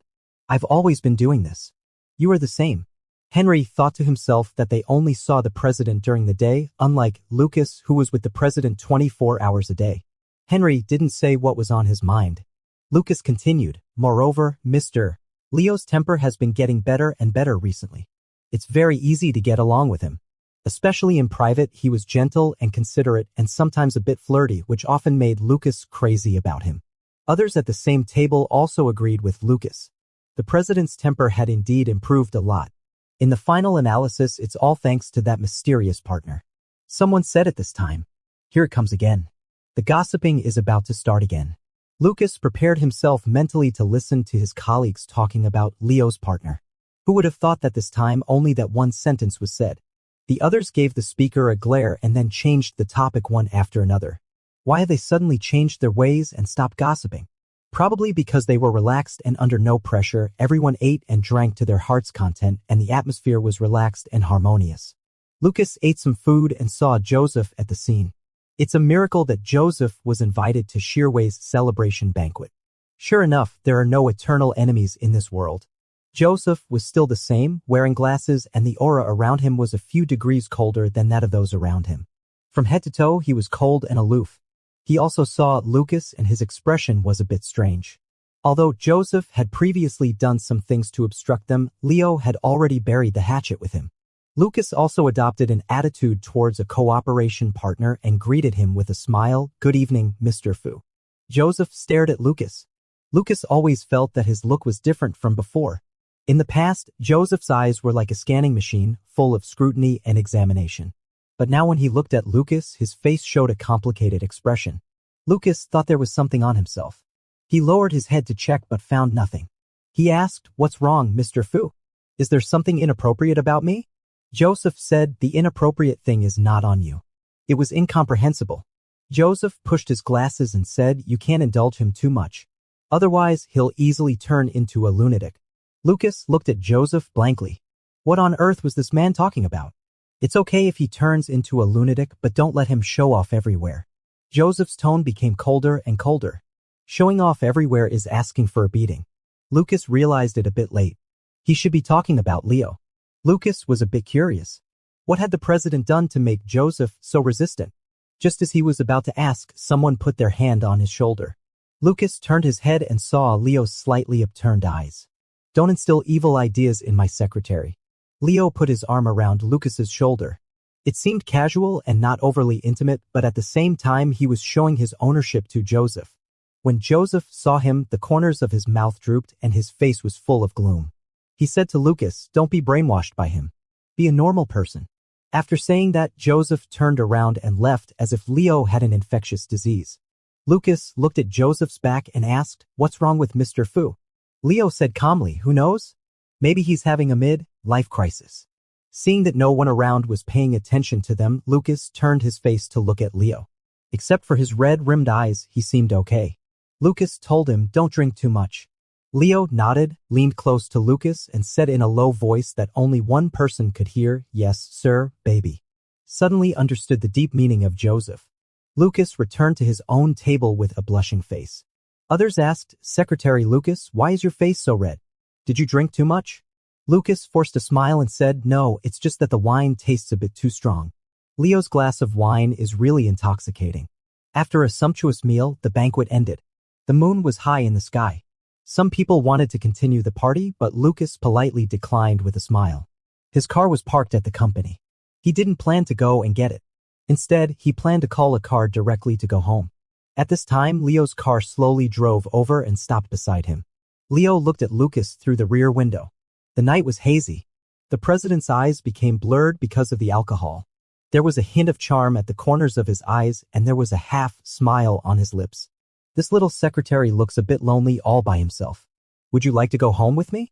I've always been doing this. You are the same." Henry thought to himself that they only saw the president during the day, unlike Lucas, who was with the president 24 hours a day. Henry didn't say what was on his mind. Lucas continued, "Moreover, Mr. Leo's temper has been getting better and better recently. It's very easy to get along with him. Especially in private, he was gentle and considerate and sometimes a bit flirty, which often made Lucas crazy about him." Others at the same table also agreed with Lucas. The president's temper had indeed improved a lot. In the final analysis, it's all thanks to that mysterious partner. Someone said at this time, "Here it comes again. The gossiping is about to start again." Lucas prepared himself mentally to listen to his colleagues talking about Leo's partner. Who would have thought that this time only that one sentence was said? The others gave the speaker a glare and then changed the topic one after another. Why had they suddenly changed their ways and stopped gossiping? Probably because they were relaxed and under no pressure. Everyone ate and drank to their heart's content and the atmosphere was relaxed and harmonious. Lucas ate some food and saw Joseph at the scene. It's a miracle that Joseph was invited to Yaoi's celebration banquet. Sure enough, there are no eternal enemies in this world. Joseph was still the same, wearing glasses, and the aura around him was a few degrees colder than that of those around him. From head to toe, he was cold and aloof. He also saw Lucas and his expression was a bit strange. Although Joseph had previously done some things to obstruct them, Leo had already buried the hatchet with him. Lucas also adopted an attitude towards a cooperation partner and greeted him with a smile. "Good evening, Mr. Fu." Joseph stared at Lucas. Lucas always felt that his look was different from before. In the past, Joseph's eyes were like a scanning machine, full of scrutiny and examination. But now when he looked at Lucas, his face showed a complicated expression. Lucas thought there was something on himself. He lowered his head to check but found nothing. He asked, "What's wrong, Mr. Fu? Is there something inappropriate about me?" Joseph said, "The inappropriate thing is not on you." It was incomprehensible. Joseph pushed his glasses and said, "You can't indulge him too much. Otherwise, he'll easily turn into a lunatic." Lucas looked at Joseph blankly. What on earth was this man talking about? It's okay if he turns into a lunatic, but don't let him show off everywhere. Joseph's tone became colder and colder. Showing off everywhere is asking for a beating. Lucas realized it a bit late. He should be talking about Leo. Lucas was a bit curious. What had the president done to make Joseph so resistant? Just as he was about to ask, someone put their hand on his shoulder. Lucas turned his head and saw Leo's slightly upturned eyes. "Don't instill evil ideas in my secretary." Leo put his arm around Lucas's shoulder. It seemed casual and not overly intimate, but at the same time he was showing his ownership to Joseph. When Joseph saw him, the corners of his mouth drooped and his face was full of gloom. He said to Lucas, "Don't be brainwashed by him. Be a normal person." After saying that, Joseph turned around and left as if Leo had an infectious disease. Lucas looked at Joseph's back and asked, "What's wrong with Mr. Fu?" Leo said calmly, "Who knows? Maybe he's having a mid-life crisis." Seeing that no one around was paying attention to them, Lucas turned his face to look at Leo. Except for his red-rimmed eyes, he seemed okay. Lucas told him, "Don't drink too much. Leo nodded, leaned close to Lucas and said in a low voice that only one person could hear, "Yes, sir, baby." Suddenly understood the deep meaning of Joseph. Lucas returned to his own table with a blushing face. Others asked, "Secretary Lucas, why is your face so red? Did you drink too much?" Lucas forced a smile and said, "No, it's just that the wine tastes a bit too strong." Leo's glass of wine is really intoxicating. After a sumptuous meal, the banquet ended. The moon was high in the sky. Some people wanted to continue the party, but Lucas politely declined with a smile. His car was parked at the company. He didn't plan to go and get it. Instead, he planned to call a car directly to go home. At this time, Leo's car slowly drove over and stopped beside him. Leo looked at Lucas through the rear window. The night was hazy. The president's eyes became blurred because of the alcohol. There was a hint of charm at the corners of his eyes, and there was a half smile on his lips. This little secretary looks a bit lonely all by himself. Would you like to go home with me?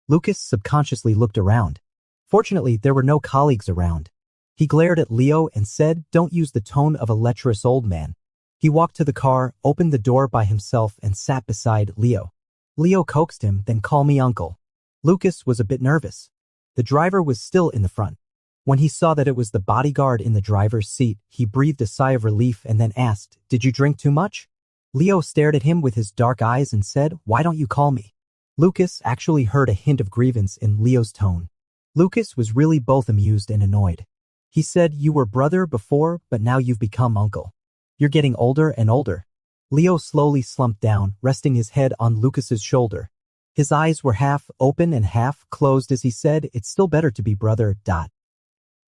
Lucas subconsciously looked around. Fortunately, there were no colleagues around. He glared at Leo and said, "Don't use the tone of a lecherous old man." He walked to the car, opened the door by himself, and sat beside Leo. Leo coaxed him, "Then call me uncle." Lucas was a bit nervous. The driver was still in the front. When he saw that it was the bodyguard in the driver's seat, he breathed a sigh of relief and then asked, "Did you drink too much?" Leo stared at him with his dark eyes and said, "Why don't you call me?" Lucas actually heard a hint of grievance in Leo's tone. Lucas was really both amused and annoyed. He said, "You were brother before, but now you've become uncle. You're getting older and older." Leo slowly slumped down, resting his head on Lucas's shoulder. His eyes were half open and half closed as he said, "It's still better to be brother.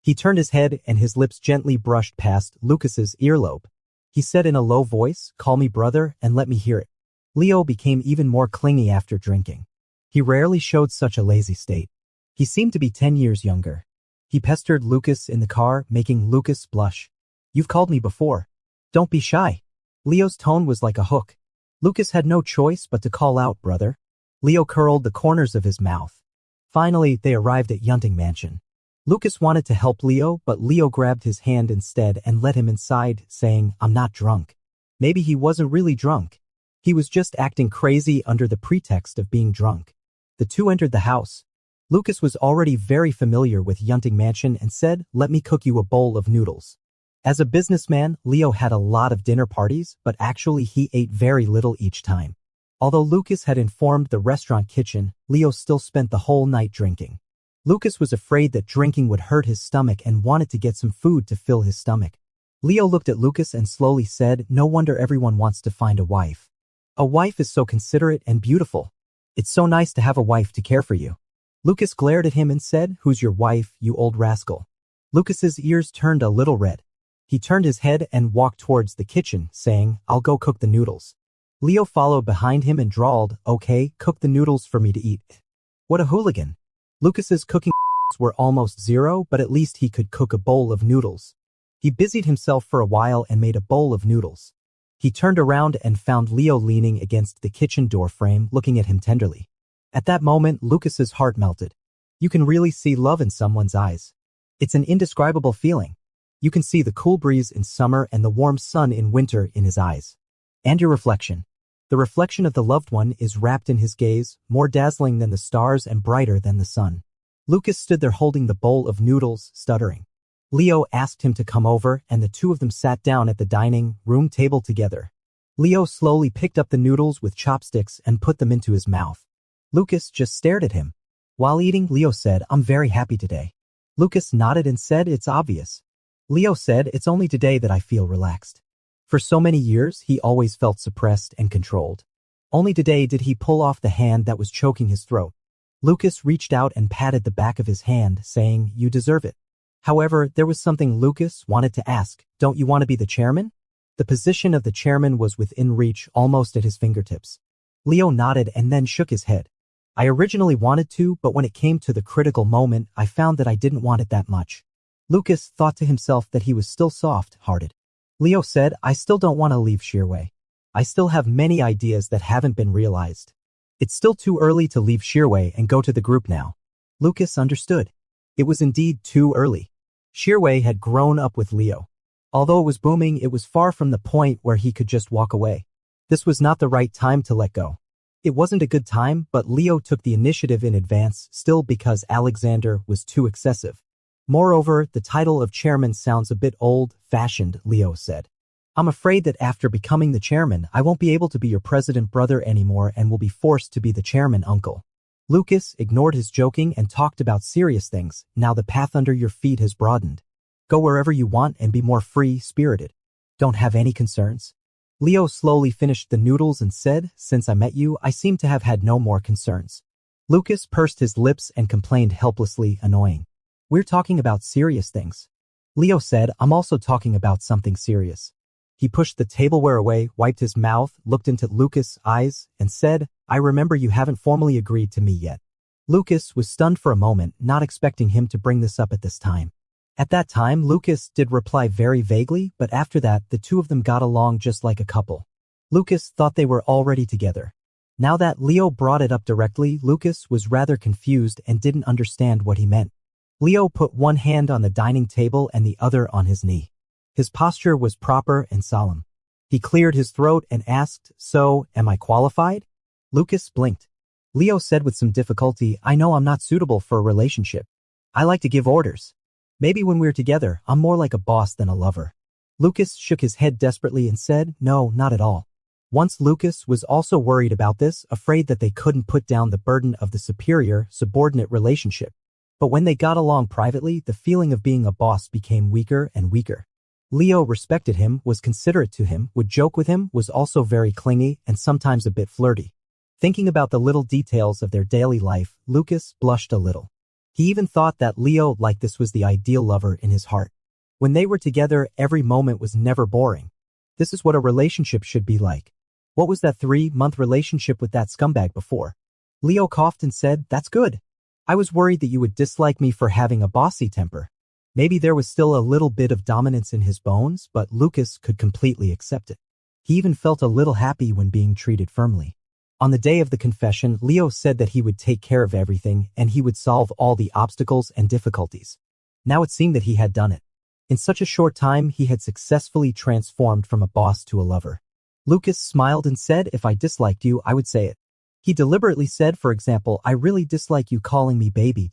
He turned his head and his lips gently brushed past Lucas's earlobe. He said in a low voice, "Call me brother and let me hear it." Leo became even more clingy after drinking. He rarely showed such a lazy state. He seemed to be 10 years younger. He pestered Lucas in the car, making Lucas blush. "You've called me before. Don't be shy." Leo's tone was like a hook. Lucas had no choice but to call out, "Brother." Leo curled the corners of his mouth. Finally, they arrived at Yunting Mansion. Lucas wanted to help Leo, but Leo grabbed his hand instead and led him inside, saying, "I'm not drunk." Maybe he wasn't really drunk. He was just acting crazy under the pretext of being drunk. The two entered the house. Lucas was already very familiar with Yunting Mansion and said, "Let me cook you a bowl of noodles." As a businessman, Leo had a lot of dinner parties, but actually he ate very little each time. Although Lucas had informed the restaurant kitchen, Leo still spent the whole night drinking. Lucas was afraid that drinking would hurt his stomach and wanted to get some food to fill his stomach. Leo looked at Lucas and slowly said, "No wonder everyone wants to find a wife. A wife is so considerate and beautiful. It's so nice to have a wife to care for you." Lucas glared at him and said, "Who's your wife, you old rascal?" Lucas's ears turned a little red. He turned his head and walked towards the kitchen, saying, "I'll go cook the noodles." Leo followed behind him and drawled, "Okay, cook the noodles for me to eat." What a hooligan. Lucas's cooking were almost zero, but at least he could cook a bowl of noodles. He busied himself for a while and made a bowl of noodles. He turned around and found Leo leaning against the kitchen door frame, looking at him tenderly. At that moment, Lucas's heart melted. You can really see love in someone's eyes. It's an indescribable feeling. You can see the cool breeze in summer and the warm sun in winter in his eyes. And your reflection. The reflection of the loved one is wrapped in his gaze, more dazzling than the stars and brighter than the sun. Lucas stood there holding the bowl of noodles, stuttering. Leo asked him to come over, and the two of them sat down at the dining room table together. Leo slowly picked up the noodles with chopsticks and put them into his mouth. Lucas just stared at him. While eating, Leo said, "I'm very happy today." Lucas nodded and said, "It's obvious." Leo said, "It's only today that I feel relaxed. For so many years, he always felt suppressed and controlled. Only today did he pull off the hand that was choking his throat." Lucas reached out and patted the back of his hand, saying, "You deserve it." However, there was something Lucas wanted to ask. "Don't you want to be the chairman?" The position of the chairman was within reach, almost at his fingertips. Leo nodded and then shook his head. "I originally wanted to, but when it came to the critical moment, I found that I didn't want it that much." Lucas thought to himself that he was still soft-hearted. Leo said, "I still don't want to leave Shearway. I still have many ideas that haven't been realized. It's still too early to leave Shearway and go to the group now." Lucas understood. It was indeed too early. Shearway had grown up with Leo. Although it was booming, it was far from the point where he could just walk away. This was not the right time to let go. It wasn't a good time, but Leo took the initiative in advance still because Alexander was too excessive. Moreover, the title of chairman sounds a bit old-fashioned, Leo said. I'm afraid that after becoming the chairman, I won't be able to be your president brother anymore and will be forced to be the chairman uncle. Lucas ignored his joking and talked about serious things. Now the path under your feet has broadened. Go wherever you want and be more free-spirited. Don't have any concerns? Leo slowly finished the noodles and said, since I met you, I seem to have had no more concerns. Lucas pursed his lips and complained helplessly, annoying. We're talking about serious things. Leo said, I'm also talking about something serious. He pushed the tableware away, wiped his mouth, looked into Lucas' eyes, and said, I remember you haven't formally agreed to me yet. Lucas was stunned for a moment, not expecting him to bring this up at this time. At that time, Lucas did reply very vaguely, but after that, the two of them got along just like a couple. Lucas thought they were already together. Now that Leo brought it up directly, Lucas was rather confused and didn't understand what he meant. Leo put one hand on the dining table and the other on his knee. His posture was proper and solemn. He cleared his throat and asked, so, am I qualified? Lucas blinked. Leo said with some difficulty, I know I'm not suitable for a relationship. I like to give orders. Maybe when we're together, I'm more like a boss than a lover. Lucas shook his head desperately and said, no, not at all. Once Lucas was also worried about this, afraid that they couldn't put down the burden of the superior-subordinate relationship. But when they got along privately, the feeling of being a boss became weaker and weaker. Leo respected him, was considerate to him, would joke with him, was also very clingy and sometimes a bit flirty. Thinking about the little details of their daily life, Lucas blushed a little. He even thought that Leo like this was the ideal lover in his heart. When they were together, every moment was never boring. This is what a relationship should be like. What was that 3-month relationship with that scumbag before? Leo coughed and said, that's good. I was worried that you would dislike me for having a bossy temper. Maybe there was still a little bit of dominance in his bones, but Lucas could completely accept it. He even felt a little happy when being treated firmly. On the day of the confession, Leo said that he would take care of everything and he would solve all the obstacles and difficulties. Now it seemed that he had done it. In such a short time, he had successfully transformed from a boss to a lover. Lucas smiled and said, if I disliked you, I would say it. He deliberately said, for example, I really dislike you calling me baby.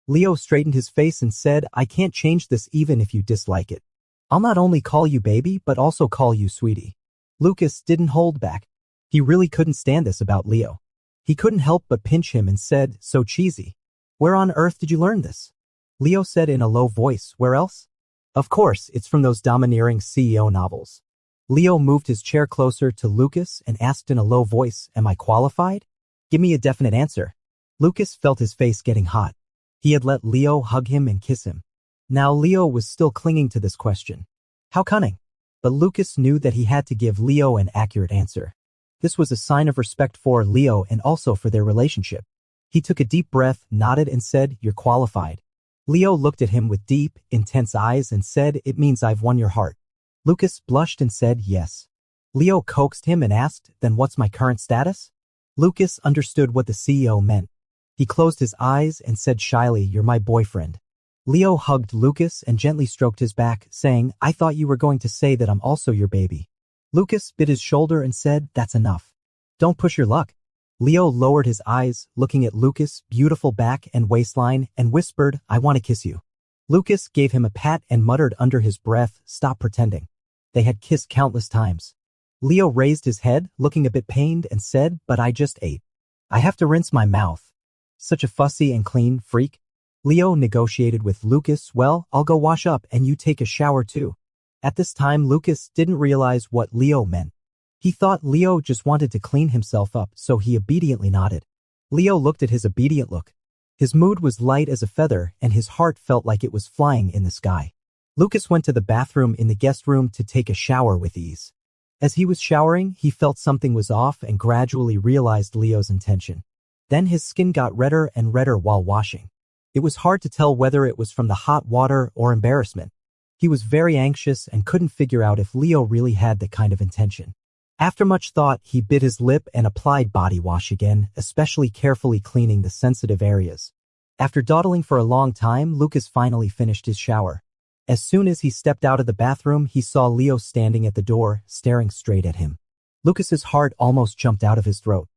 Leo straightened his face and said, I can't change this even if you dislike it. I'll not only call you baby, but also call you sweetie. Lucas didn't hold back. He really couldn't stand this about Leo. He couldn't help but pinch him and said, so cheesy. Where on earth did you learn this? Leo said in a low voice, where else? Of course, it's from those domineering CEO novels. Leo moved his chair closer to Lucas and asked in a low voice, am I qualified? Give me a definite answer. Lucas felt his face getting hot. He had let Leo hug him and kiss him. Now Leo was still clinging to this question. How cunning. But Lucas knew that he had to give Leo an accurate answer. This was a sign of respect for Leo and also for their relationship. He took a deep breath, nodded and said, you're qualified. Leo looked at him with deep, intense eyes and said, it means I've won your heart. Lucas blushed and said, yes. Leo coaxed him and asked, then what's my current status? Lucas understood what the CEO meant. He closed his eyes and said shyly, you're my boyfriend. Leo hugged Lucas and gently stroked his back, saying, I thought you were going to say that I'm also your baby. Lucas bit his shoulder and said, that's enough. Don't push your luck. Leo lowered his eyes, looking at Lucas' beautiful back and waistline, and whispered, I want to kiss you. Lucas gave him a pat and muttered under his breath, stop pretending. They had kissed countless times. Leo raised his head, looking a bit pained, and said, but I just ate. I have to rinse my mouth. Such a fussy and clean freak. Leo negotiated with Lucas, well, I'll go wash up and you take a shower too. At this time, Lucas didn't realize what Leo meant. He thought Leo just wanted to clean himself up, so he obediently nodded. Leo looked at his obedient look. His mood was light as a feather, and his heart felt like it was flying in the sky. Lucas went to the bathroom in the guest room to take a shower with ease. As he was showering, he felt something was off and gradually realized Leo's intention. Then his skin got redder and redder while washing. It was hard to tell whether it was from the hot water or embarrassment. He was very anxious and couldn't figure out if Leo really had that kind of intention. After much thought, he bit his lip and applied body wash again, especially carefully cleaning the sensitive areas. After dawdling for a long time, Lucas finally finished his shower. As soon as he stepped out of the bathroom, he saw Leo standing at the door, staring straight at him. Lucas's heart almost jumped out of his throat.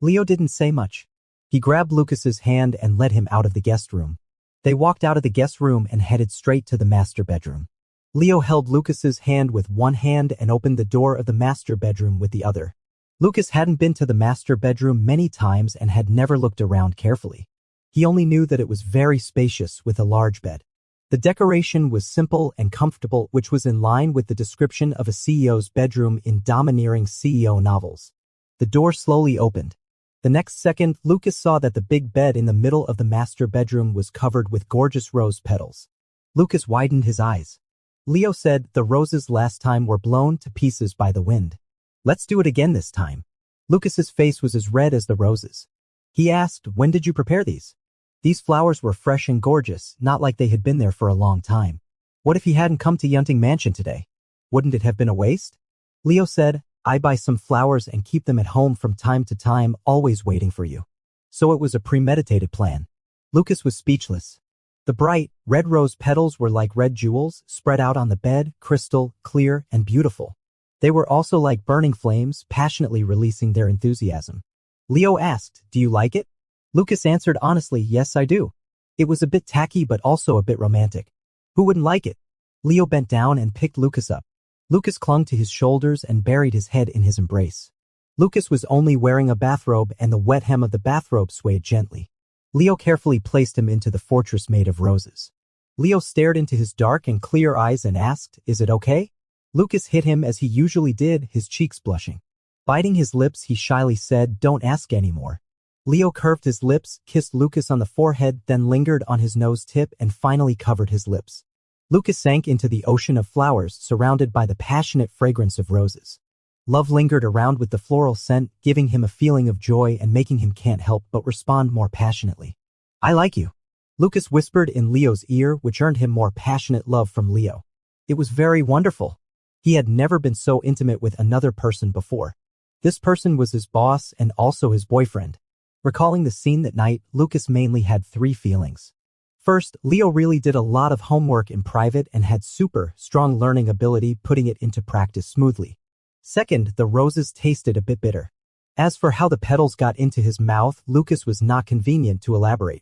Leo didn't say much. He grabbed Lucas's hand and led him out of the guest room. They walked out of the guest room and headed straight to the master bedroom. Leo held Lucas's hand with one hand and opened the door of the master bedroom with the other. Lucas hadn't been to the master bedroom many times and had never looked around carefully. He only knew that it was very spacious with a large bed. The decoration was simple and comfortable, which was in line with the description of a CEO's bedroom in domineering CEO novels. The door slowly opened. The next second, Lucas saw that the big bed in the middle of the master bedroom was covered with gorgeous rose petals. Lucas widened his eyes. Leo said the roses last time were blown to pieces by the wind. Let's do it again this time. Lucas's face was as red as the roses. He asked, when did you prepare these? These flowers were fresh and gorgeous, not like they had been there for a long time. What if he hadn't come to Yunting Mansion today? Wouldn't it have been a waste? Leo said, I buy some flowers and keep them at home from time to time, always waiting for you. So it was a premeditated plan. Lucas was speechless. The bright, red rose petals were like red jewels, spread out on the bed, crystal, clear, and beautiful. They were also like burning flames, passionately releasing their enthusiasm. Leo asked, do you like it? Lucas answered honestly, yes I do. It was a bit tacky but also a bit romantic. Who wouldn't like it? Leo bent down and picked Lucas up. Lucas clung to his shoulders and buried his head in his embrace. Lucas was only wearing a bathrobe and the wet hem of the bathrobe swayed gently. Leo carefully placed him into the fortress made of roses. Leo stared into his dark and clear eyes and asked, is it okay? Lucas hit him as he usually did, his cheeks blushing. Biting his lips, he shyly said, don't ask anymore. Leo curved his lips, kissed Lucas on the forehead, then lingered on his nose tip and finally covered his lips. Lucas sank into the ocean of flowers, surrounded by the passionate fragrance of roses. Love lingered around with the floral scent, giving him a feeling of joy and making him can't help but respond more passionately. I like you. Lucas whispered in Leo's ear, which earned him more passionate love from Leo. It was very wonderful. He had never been so intimate with another person before. This person was his boss and also his boyfriend. Recalling the scene that night, Lucas mainly had three feelings. First, Leo really did a lot of homework in private and had super strong learning ability, putting it into practice smoothly. Second, the roses tasted a bit bitter. As for how the petals got into his mouth, Lucas was not convenient to elaborate.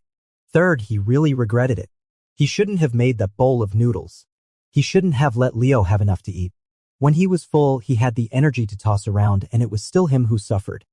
Third, he really regretted it. He shouldn't have made that bowl of noodles. He shouldn't have let Leo have enough to eat. When he was full, he had the energy to toss around, and it was still him who suffered.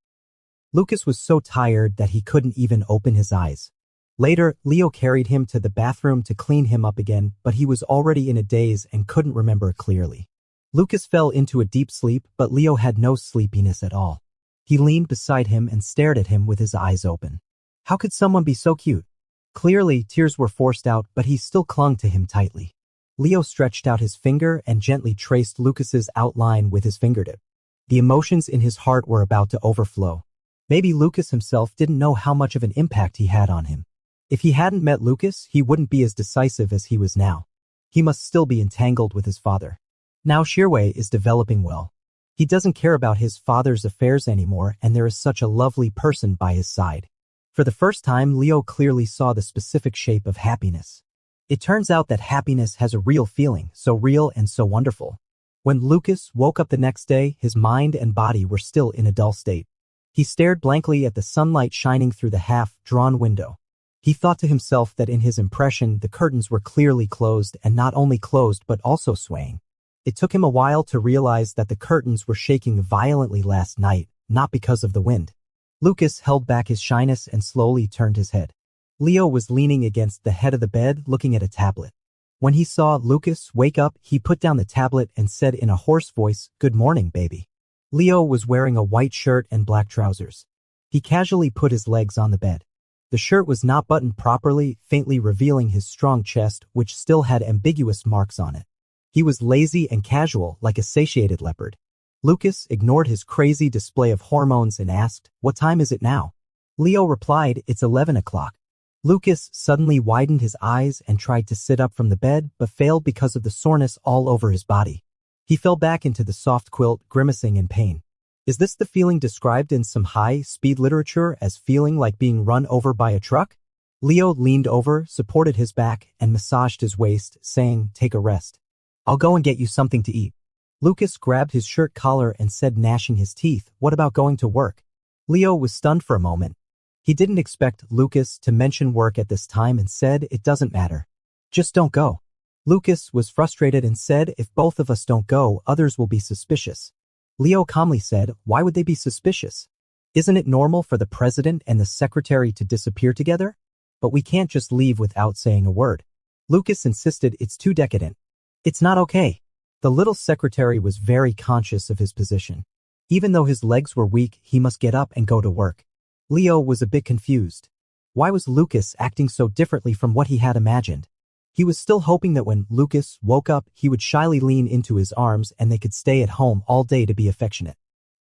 Lucas was so tired that he couldn't even open his eyes. Later, Leo carried him to the bathroom to clean him up again, but he was already in a daze and couldn't remember clearly. Lucas fell into a deep sleep, but Leo had no sleepiness at all. He leaned beside him and stared at him with his eyes open. How could someone be so cute? Clearly, tears were forced out, but he still clung to him tightly. Leo stretched out his finger and gently traced Lucas's outline with his fingertip. The emotions in his heart were about to overflow. Maybe Lucas himself didn't know how much of an impact he had on him. If he hadn't met Lucas, he wouldn't be as decisive as he was now. He must still be entangled with his father. Now Shirwei is developing well. He doesn't care about his father's affairs anymore, and there is such a lovely person by his side. For the first time, Leo clearly saw the specific shape of happiness. It turns out that happiness has a real feeling, so real and so wonderful. When Lucas woke up the next day, his mind and body were still in a dull state. He stared blankly at the sunlight shining through the half-drawn window. He thought to himself that in his impression, the curtains were clearly closed, and not only closed but also swaying. It took him a while to realize that the curtains were shaking violently last night, not because of the wind. Lucas held back his shyness and slowly turned his head. Leo was leaning against the head of the bed, looking at a tablet. When he saw Lucas wake up, he put down the tablet and said in a hoarse voice, "Good morning, baby." Leo was wearing a white shirt and black trousers. He casually put his legs on the bed. The shirt was not buttoned properly, faintly revealing his strong chest, which still had ambiguous marks on it. He was lazy and casual, like a satiated leopard. Lucas ignored his crazy display of hormones and asked, "What time is it now?" Leo replied, "It's 11 o'clock. Lucas suddenly widened his eyes and tried to sit up from the bed, but failed because of the soreness all over his body. He fell back into the soft quilt, grimacing in pain. Is this the feeling described in some high-speed literature as feeling like being run over by a truck? Leo leaned over, supported his back, and massaged his waist, saying, "Take a rest. I'll go and get you something to eat." Lucas grabbed his shirt collar and said, gnashing his teeth, "What about going to work?" Leo was stunned for a moment. He didn't expect Lucas to mention work at this time and said, "It doesn't matter. Just don't go." Lucas was frustrated and said, "If both of us don't go, others will be suspicious." Leo calmly said, "Why would they be suspicious? Isn't it normal for the president and the secretary to disappear together? But we can't just leave without saying a word." Lucas insisted, "It's too decadent. It's not okay." The little secretary was very conscious of his position. Even though his legs were weak, he must get up and go to work. Leo was a bit confused. Why was Lucas acting so differently from what he had imagined? He was still hoping that when Lucas woke up, he would shyly lean into his arms and they could stay at home all day to be affectionate.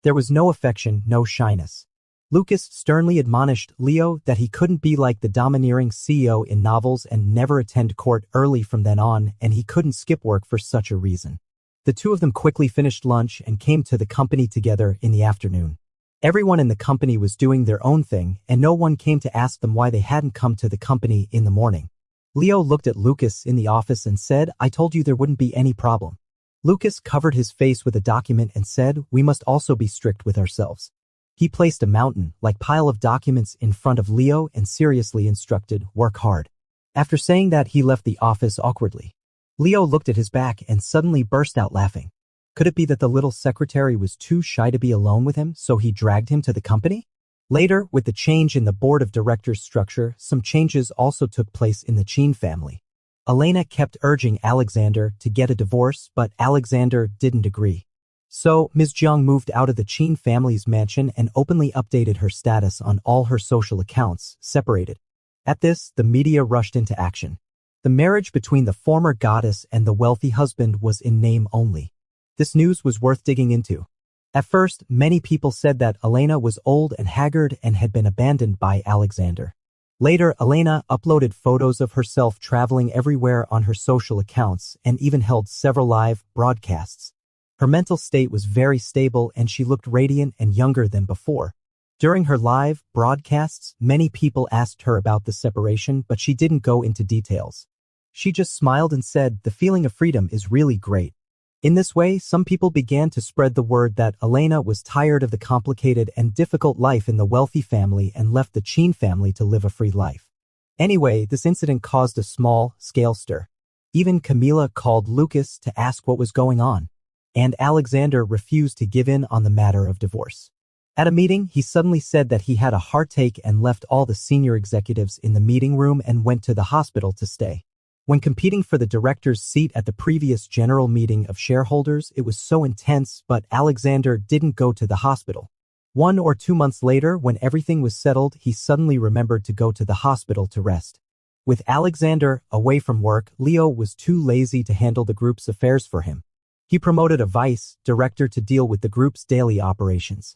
There was no affection, no shyness. Lucas sternly admonished Leo that he couldn't be like the domineering CEO in novels and never attend court early from then on, and he couldn't skip work for such a reason. The two of them quickly finished lunch and came to the company together in the afternoon. Everyone in the company was doing their own thing, and no one came to ask them why they hadn't come to the company in the morning. Leo looked at Lucas in the office and said, "I told you there wouldn't be any problem." Lucas covered his face with a document and said, "We must also be strict with ourselves." He placed a mountain-like pile of documents in front of Leo and seriously instructed, "Work hard." After saying that, he left the office awkwardly. Leo looked at his back and suddenly burst out laughing. Could it be that the little secretary was too shy to be alone with him, so he dragged him to the company? Later, with the change in the board of directors structure, some changes also took place in the Chin family. Elena kept urging Alexander to get a divorce, but Alexander didn't agree. So, Ms. Jiang moved out of the Chin family's mansion and openly updated her status on all her social accounts, separated. At this, the media rushed into action. The marriage between the former goddess and the wealthy husband was in name only. This news was worth digging into. At first, many people said that Elena was old and haggard and had been abandoned by Alexander. Later, Elena uploaded photos of herself traveling everywhere on her social accounts and even held several live broadcasts. Her mental state was very stable and she looked radiant and younger than before. During her live broadcasts, many people asked her about the separation, but she didn't go into details. She just smiled and said, "The feeling of freedom is really great." In this way, some people began to spread the word that Elena was tired of the complicated and difficult life in the wealthy family and left the Chin family to live a free life. Anyway, this incident caused a small-scale stir. Even Camila called Lucas to ask what was going on, and Alexander refused to give in on the matter of divorce. At a meeting, he suddenly said that he had a heartache and left all the senior executives in the meeting room and went to the hospital to stay. When competing for the director's seat at the previous general meeting of shareholders, it was so intense, but Alexander didn't go to the hospital. 1 or 2 months later, when everything was settled, he suddenly remembered to go to the hospital to rest. With Alexander away from work, Leo was too lazy to handle the group's affairs for him. He promoted a vice director to deal with the group's daily operations.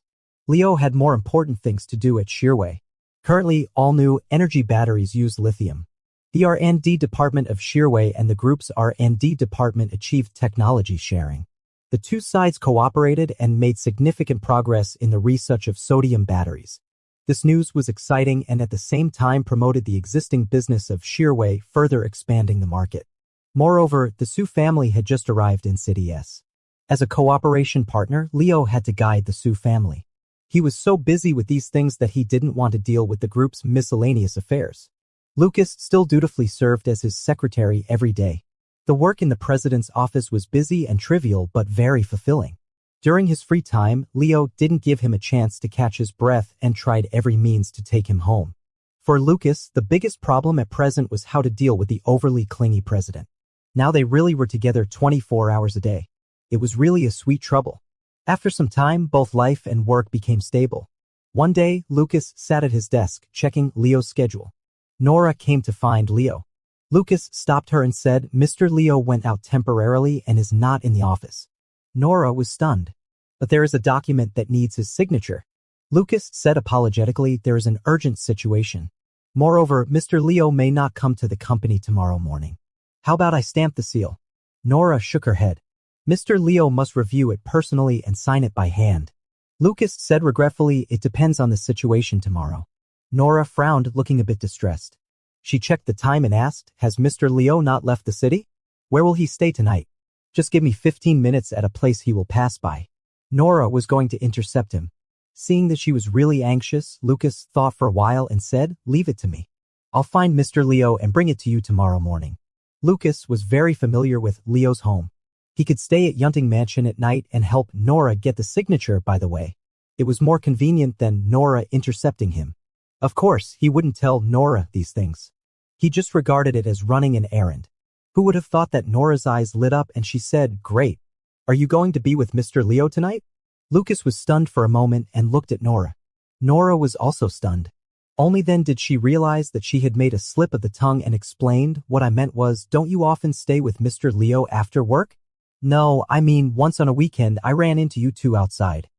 Leo had more important things to do at Shearway. Currently, all new energy batteries use lithium. The R&D department of Shearway and the group's R&D department achieved technology sharing. The two sides cooperated and made significant progress in the research of sodium batteries. This news was exciting and at the same time promoted the existing business of Shearway, further expanding the market. Moreover, the Su family had just arrived in City S. As a cooperation partner, Leo had to guide the Su family. He was so busy with these things that he didn't want to deal with the group's miscellaneous affairs. Lucas still dutifully served as his secretary every day. The work in the president's office was busy and trivial but very fulfilling. During his free time, Leo didn't give him a chance to catch his breath and tried every means to take him home. For Lucas, the biggest problem at present was how to deal with the overly clingy president. Now they really were together 24 hours a day. It was really a sweet trouble. After some time, both life and work became stable. One day, Lucas sat at his desk, checking Leo's schedule. Nora came to find Leo. Lucas stopped her and said, "Mr. Leo went out temporarily and is not in the office." Nora was stunned. "But there is a document that needs his signature." Lucas said apologetically, "There is an urgent situation. Moreover, Mr. Leo may not come to the company tomorrow morning. How about I stamp the seal?" Nora shook her head. "Mr. Leo must review it personally and sign it by hand." Lucas said regretfully, "It depends on the situation tomorrow." Nora frowned, looking a bit distressed. She checked the time and asked, "Has Mr. Leo not left the city? Where will he stay tonight?" "Just give me 15 minutes at a place he will pass by." Nora was going to intercept him. Seeing that she was really anxious, Lucas thought for a while and said, "Leave it to me. I'll find Mr. Leo and bring it to you tomorrow morning." Lucas was very familiar with Leo's home. He could stay at Yunting Mansion at night and help Nora get the signature, by the way. It was more convenient than Nora intercepting him. Of course, he wouldn't tell Nora these things. He just regarded it as running an errand. Who would have thought that Nora's eyes lit up and she said, "Great. Are you going to be with Mr. Leo tonight?" Lucas was stunned for a moment and looked at Nora. Nora was also stunned. Only then did she realize that she had made a slip of the tongue and explained, "What I meant was, don't you often stay with Mr. Leo after work?" "No, I mean, once on a weekend I ran into you two outside."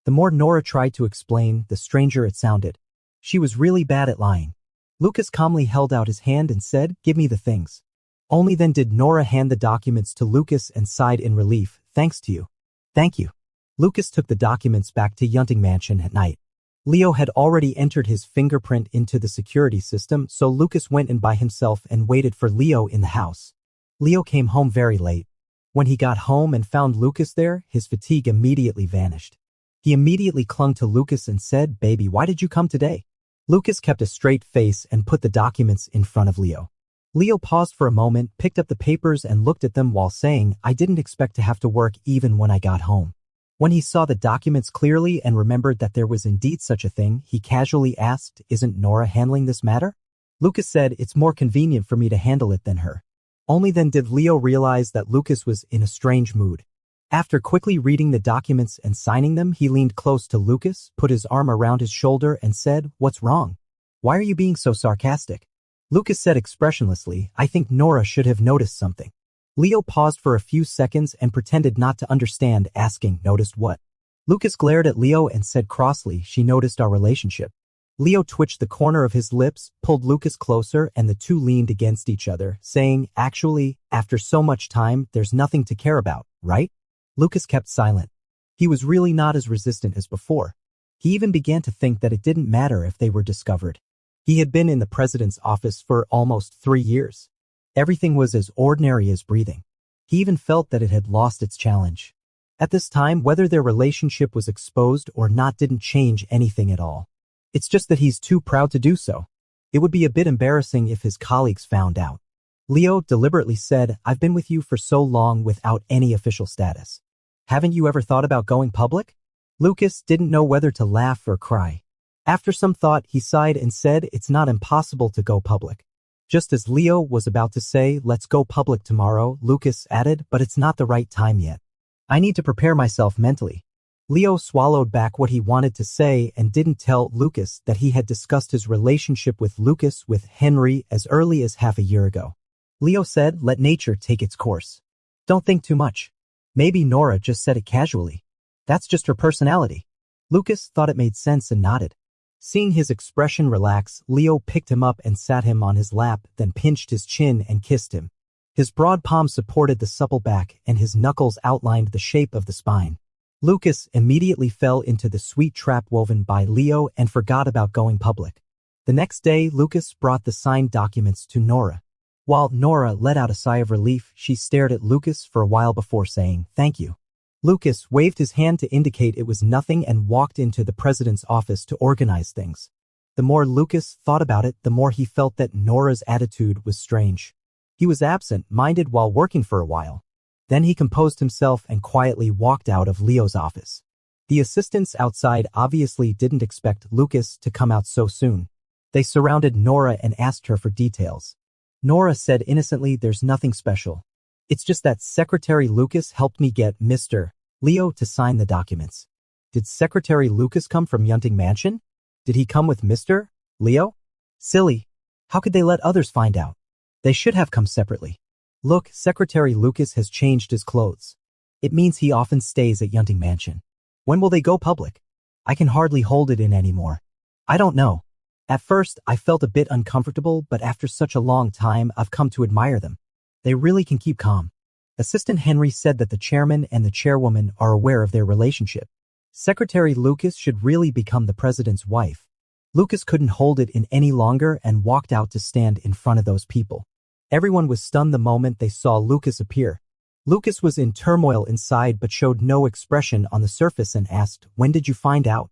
The more Nora tried to explain, the stranger it sounded. She was really bad at lying. Lucas calmly held out his hand and said, "Give me the things." Only then did Nora hand the documents to Lucas and sighed in relief, "Thanks to you." "Thank you." Lucas took the documents back to Yunting Mansion at night. Leo had already entered his fingerprint into the security system, so Lucas went in by himself and waited for Leo in the house. Leo came home very late. When he got home and found Lucas there, his fatigue immediately vanished. He immediately clung to Lucas and said, "Baby, why did you come today?" Lucas kept a straight face and put the documents in front of Leo. Leo paused for a moment, picked up the papers and looked at them while saying, "I didn't expect to have to work even when I got home." When he saw the documents clearly and remembered that there was indeed such a thing, he casually asked, "Isn't Nora handling this matter?" Lucas said, "It's more convenient for me to handle it than her." Only then did Leo realize that Lucas was in a strange mood. After quickly reading the documents and signing them, he leaned close to Lucas, put his arm around his shoulder and said, "What's wrong? Why are you being so sarcastic?" Lucas said expressionlessly, "I think Nora should have noticed something." Leo paused for a few seconds and pretended not to understand, asking, "Noticed what?" Lucas glared at Leo and said crossly, "She noticed our relationship." Leo twitched the corner of his lips, pulled Lucas closer, and the two leaned against each other, saying, "Actually, after so much time, there's nothing to care about, right?" Lucas kept silent. He was really not as resistant as before. He even began to think that it didn't matter if they were discovered. He had been in the president's office for almost 3 years. Everything was as ordinary as breathing. He even felt that it had lost its challenge. At this time, whether their relationship was exposed or not didn't change anything at all. It's just that he's too proud to do so. It would be a bit embarrassing if his colleagues found out. Leo deliberately said, "I've been with you for so long without any official status. Haven't you ever thought about going public?" Lucas didn't know whether to laugh or cry. After some thought, he sighed and said, "It's not impossible to go public." Just as Leo was about to say, "Let's go public tomorrow," Lucas added, "But it's not the right time yet. I need to prepare myself mentally." Leo swallowed back what he wanted to say and didn't tell Lucas that he had discussed his relationship with Lucas with Henry as early as half a year ago. Leo said, "Let nature take its course. Don't think too much. Maybe Nora just said it casually. That's just her personality." Lucas thought it made sense and nodded. Seeing his expression relax, Leo picked him up and sat him on his lap, then pinched his chin and kissed him. His broad palm supported the supple back and his knuckles outlined the shape of the spine. Lucas immediately fell into the sweet trap woven by Leo and forgot about going public. The next day, Lucas brought the signed documents to Nora. While Nora let out a sigh of relief, she stared at Lucas for a while before saying, "Thank you." Lucas waved his hand to indicate it was nothing and walked into the president's office to organize things. The more Lucas thought about it, the more he felt that Nora's attitude was strange. He was absent-minded while working for a while. Then he composed himself and quietly walked out of Leo's office. The assistants outside obviously didn't expect Lucas to come out so soon. They surrounded Nora and asked her for details. Nora said innocently, "There's nothing special. It's just that Secretary Lucas helped me get Mr. Leo to sign the documents." "Did Secretary Lucas come from Yunting Mansion? Did he come with Mr. Leo?" "Silly. How could they let others find out? They should have come separately. Look, Secretary Lucas has changed his clothes. It means he often stays at Yunting Mansion. When will they go public? I can hardly hold it in anymore. I don't know. At first, I felt a bit uncomfortable, but after such a long time, I've come to admire them. They really can keep calm." Assistant Henry said that the chairman and the chairwoman are aware of their relationship. Secretary Lucas should really become the president's wife. Lucas couldn't hold it in any longer and walked out to stand in front of those people. Everyone was stunned the moment they saw Lucas appear. Lucas was in turmoil inside but showed no expression on the surface and asked, "When did you find out?"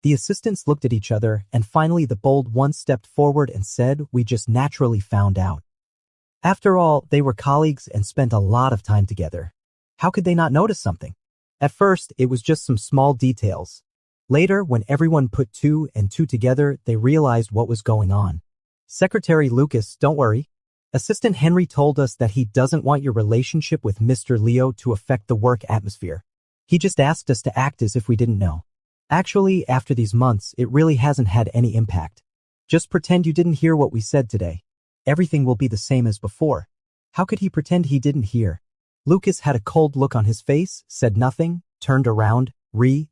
The assistants looked at each other, and finally the bold one stepped forward and said, "We just naturally found out." After all, they were colleagues and spent a lot of time together. How could they not notice something? At first, it was just some small details. Later, when everyone put two and two together, they realized what was going on. "Secretary Lucas, don't worry. Assistant Henry told us that he doesn't want your relationship with Mr. Leo to affect the work atmosphere. He just asked us to act as if we didn't know. Actually, after these months, it really hasn't had any impact. Just pretend you didn't hear what we said today. Everything will be the same as before." How could he pretend he didn't hear? Lucas had a cold look on his face, said nothing, turned around,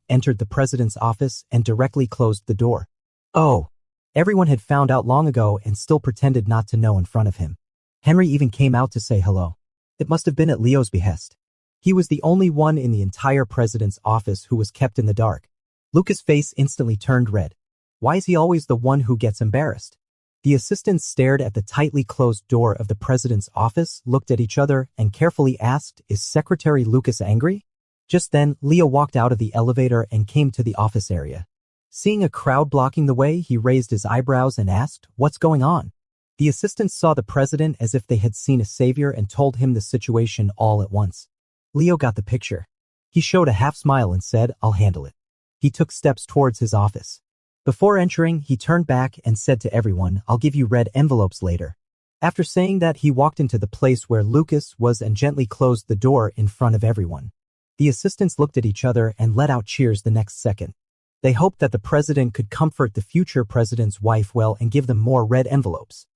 entered the president's office, and directly closed the door. Oh, everyone had found out long ago and still pretended not to know in front of him. Henry even came out to say hello. It must have been at Leo's behest. He was the only one in the entire president's office who was kept in the dark. Lucas' face instantly turned red. Why is he always the one who gets embarrassed? The assistants stared at the tightly closed door of the president's office, looked at each other, and carefully asked, "Is Secretary Lucas angry?" Just then, Leo walked out of the elevator and came to the office area. Seeing a crowd blocking the way, he raised his eyebrows and asked, "What's going on?" The assistants saw the president as if they had seen a savior and told him the situation all at once. Leo got the picture. He showed a half smile and said, "I'll handle it." He took steps towards his office. Before entering, he turned back and said to everyone, "I'll give you red envelopes later." After saying that, he walked into the place where Lucas was and gently closed the door in front of everyone. The assistants looked at each other and let out cheers the next second. They hoped that the president could comfort the future president's wife well and give them more red envelopes.